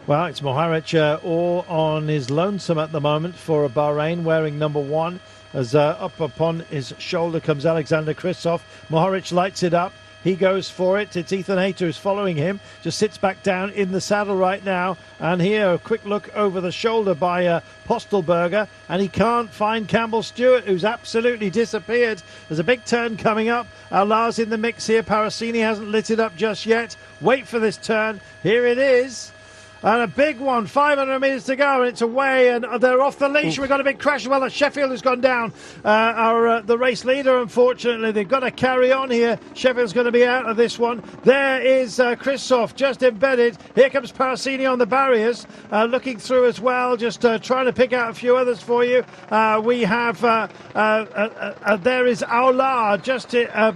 Well, it's Mohoric all on his lonesome at the moment for Bahrain, wearing number 1. As up upon his shoulder comes Alexander Kristoff. Mohoric lights it up. He goes for it. It's Ethan Hayter who's following him. Just sits back down in the saddle right now. And here, a quick look over the shoulder by Postelberger. And he can't find Campbell Stewart, who's absolutely disappeared. There's a big turn coming up. Aular's in the mix here. Parasini hasn't lit it up just yet. Wait for this turn. Here it is. And a big one, 500 metres to go, and it's away, and they're off the leash. We've got a big crash. Well, Sheffield has gone down. The race leader, unfortunately, they've got to carry on here. Sheffield's going to be out of this one. There is Kristoff just embedded. Here comes Parasini on the barriers, looking through as well, just trying to pick out a few others for you. We have, there is Aular just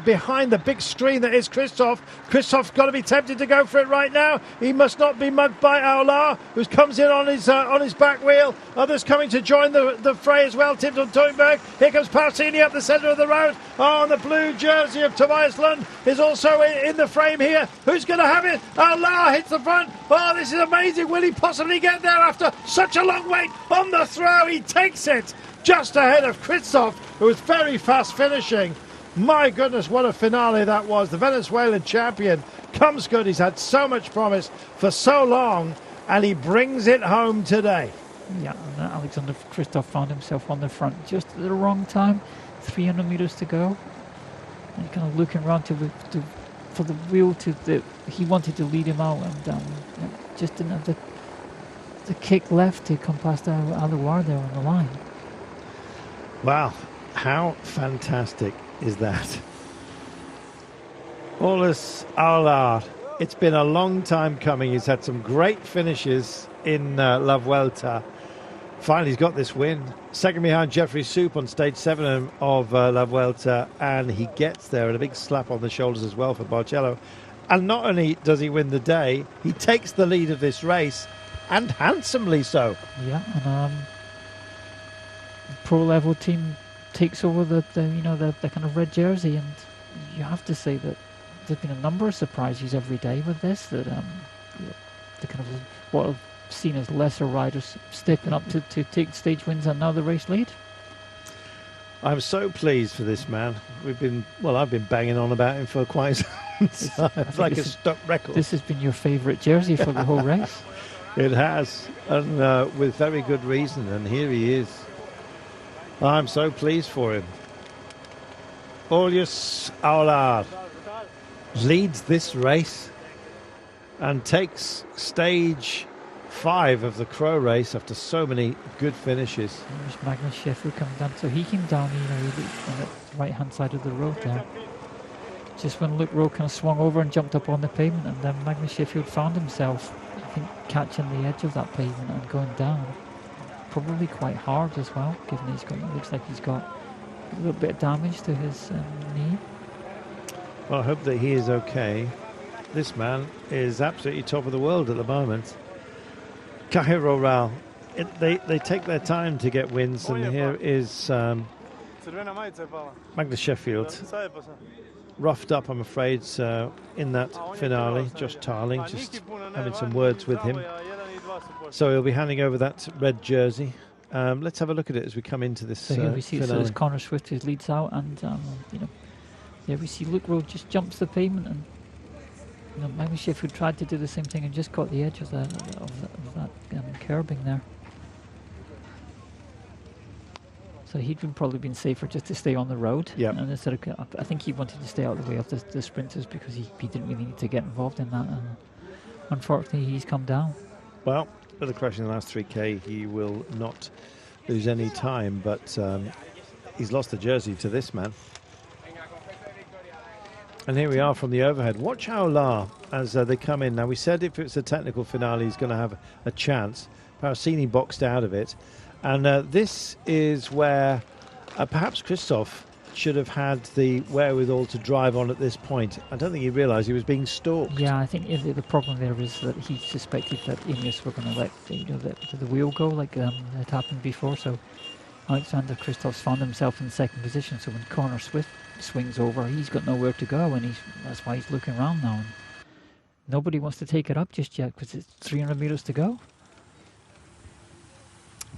behind the big screen that is Kristoff. Kristoff's got to be tempted to go for it right now. He must not be mugged by Aular, who comes in on his back wheel. Others coming to join the fray as well. Tim von Toynberg. Here comes Parasini up the centre of the road. Oh, and the blue jersey of Tobias Lund is also in the frame here. Who's going to have it? Aular hits the front. Oh, this is amazing. Will he possibly get there after such a long wait? On the throw, he takes it just ahead of Kristoff, who was very fast finishing. My goodness, what a finale that was. The Venezuelan champion comes good. He's had so much promise for so long, and he brings it home today. Yeah, and Alexander Kristoff found himself on the front just at the wrong time. 300 metres to go. And kind of looking around to for the wheel he wanted to lead him out, and just didn't have the kick left to come past Alouar there on the line. Wow, how fantastic is that? Aulas Aoular. It's been a long time coming. He's had some great finishes in La Vuelta. Finally, he's got this win. Second behind Jeffrey Soup on stage 7 of La Vuelta, and he gets there, and a big slap on the shoulders as well for Bargello. And not only does he win the day, he takes the lead of this race, and handsomely so. Yeah, and the pro level team takes over the kind of red jersey, and you have to say that there's been a number of surprises every day with this. That the kind of what I've seen as lesser riders stepping up to take stage wins and now the race lead. I'm so pleased for this man. I've been banging on about him for quite some time. It's like a stuck record. This has been your favourite jersey for the whole race. It has, and with very good reason, and here he is. I'm so pleased for him. Aulas Aoular leads this race and takes stage 5 of the CRO race after so many good finishes. There's Magnus Sheffield coming down, so he came down, on the right hand side of the road there. Just when Luke Rowe kind of swung over and jumped up on the pavement, and then Magnus Sheffield found himself, I think, catching the edge of that pavement and going down. Probably quite hard as well, given it looks like he's got a little bit of damage to his knee. Well, I hope that he is okay. This man is absolutely top of the world at the moment. Cahill Ral, they take their time to get wins, and here is Magnus Sheffield. Roughed up, I'm afraid, in that finale. Josh Tarling just having some words with him. So he'll be handing over that red jersey. Let's have a look at it as we come into this so here we see finale. So it's Connor Swift who leads out, and there we see Luke Rowe just jumps the pavement, and Magnus Sheffield tried to do the same thing and just got the edge of that curbing there. So he'd probably been safer just to stay on the road. Yeah. And instead of, I think he wanted to stay out of the way of the sprinters because he didn't really need to get involved in that. And unfortunately, he's come down. Well, with the crash in the last 3K, he will not lose any time, but he's lost the jersey to this man. And here we are from the overhead. Watch Aoular as they come in. Now, we said if it's a technical finale, he's going to have a chance. Parasini boxed out of it. And this is where perhaps Christoph should have had the wherewithal to drive on at this point. I don't think he realised he was being stalked. Yeah, I think the problem there is that he suspected that Ineos were going to let the wheel go like it happened before. So Alexander Kristoff's found himself in second position. So when Connor Swift swings over, he's got nowhere to go, and that's why he's looking around now. And nobody wants to take it up just yet because it's 300 metres to go.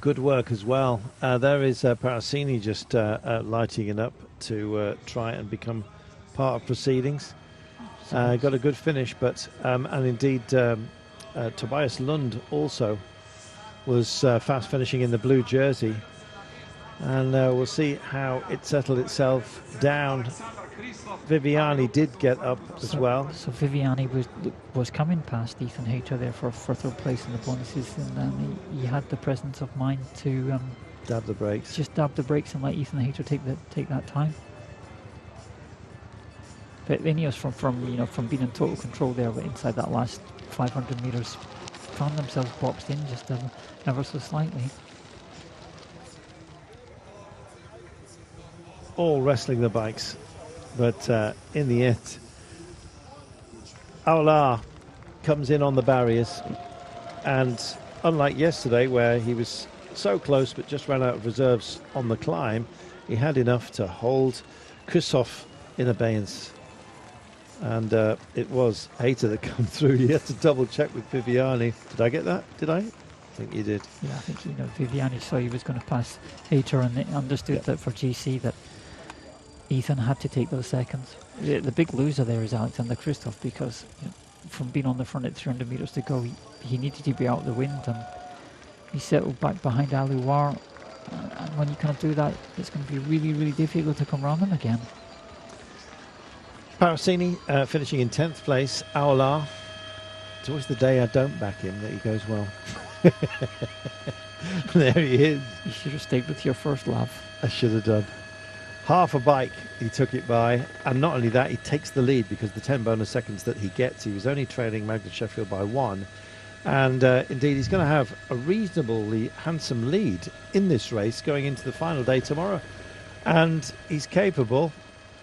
Good work as well. There is Parasini just lighting it up to try and become part of proceedings. Got a good finish, but and indeed Tobias Lund also was fast finishing in the blue jersey. And we'll see how it settled itself down. Viviani did get up as well. So Viviani was coming past Ethan Hayter there for third place in the bonuses, and he had the presence of mind to dab the brakes. Just dab the brakes and let Ethan Hayter take that time. But Ineos from being in total control there, but inside that last 500 metres, found themselves boxed in just ever so slightly. All wrestling the bikes, but in the end, Aoular comes in on the barriers, and unlike yesterday where he was so close but just ran out of reserves on the climb, he had enough to hold Kristoff in abeyance. And it was Hayter that come through. He had to double check with Viviani. Did I get that? Did I? I think you did. Yeah, I think Viviani saw he was going to pass Hayter, and they understood that for GC that Ethan had to take those seconds. The big loser there is Alexander Kristoff, because from being on the front at 300 metres to go, he needed to be out of the wind, and he settled back behind Alouar. And when you kind of do that, it's going to be really, really difficult to come around him again. Parasini finishing in 10th place. Aolar. It's always the day I don't back him that he goes well. There he is. You should have stayed with your first love. I should have done. Half a bike he took it by, and not only that, he takes the lead because the 10 bonus seconds that he gets, he was only trailing Magnus Sheffield by 1, and indeed he's going to have a reasonably handsome lead in this race going into the final day tomorrow, and he's capable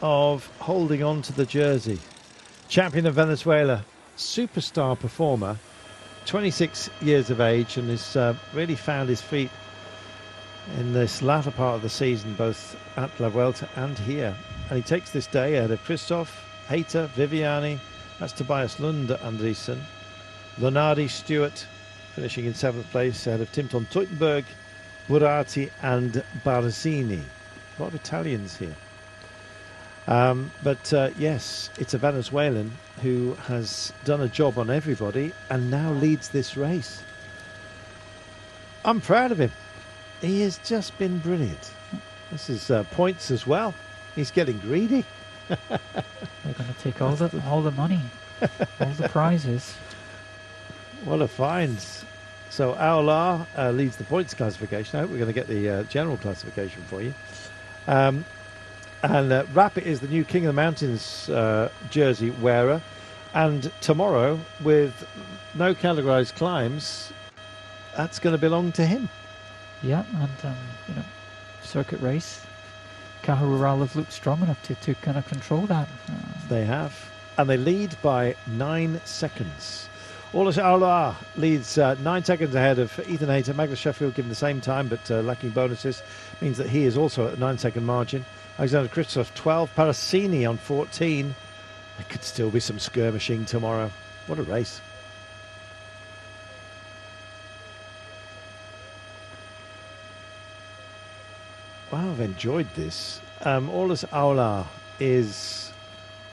of holding on to the jersey. Champion of Venezuela, superstar performer, 26 years of age, and has really found his feet in this latter part of the season, both at La Vuelta and here. And he takes this day ahead of Christoph, Hayter, Viviani, that's Tobias Lund Andriessen, Leonardi Stewart finishing in 7th place ahead of Timton Teutenberg, Burati and Barzini. A lot of Italians here. But yes, it's a Venezuelan who has done a job on everybody and now leads this race. I'm proud of him. He has just been brilliant. This is points as well. He's getting greedy. They're going to take all the money, all the prizes. What a find. So Aolar leads the points classification. I hope we're going to get the general classification for you. And Rapid is the new King of the Mountains jersey wearer. And tomorrow, with no categorized climbs, that's going to belong to him. Yeah, and circuit race. Caja Rural have looked strong enough to kind of control that. They have, and they lead by 9 seconds. Aulas Aolar leads 9 seconds ahead of Ethan Hayter. Magnus Sheffield given the same time, but lacking bonuses, means that he is also at the 9-second margin. Alexander Christoph 12, Parasini on 14. There could still be some skirmishing tomorrow. What a race. Wow, I've enjoyed this. Aulas Aolar is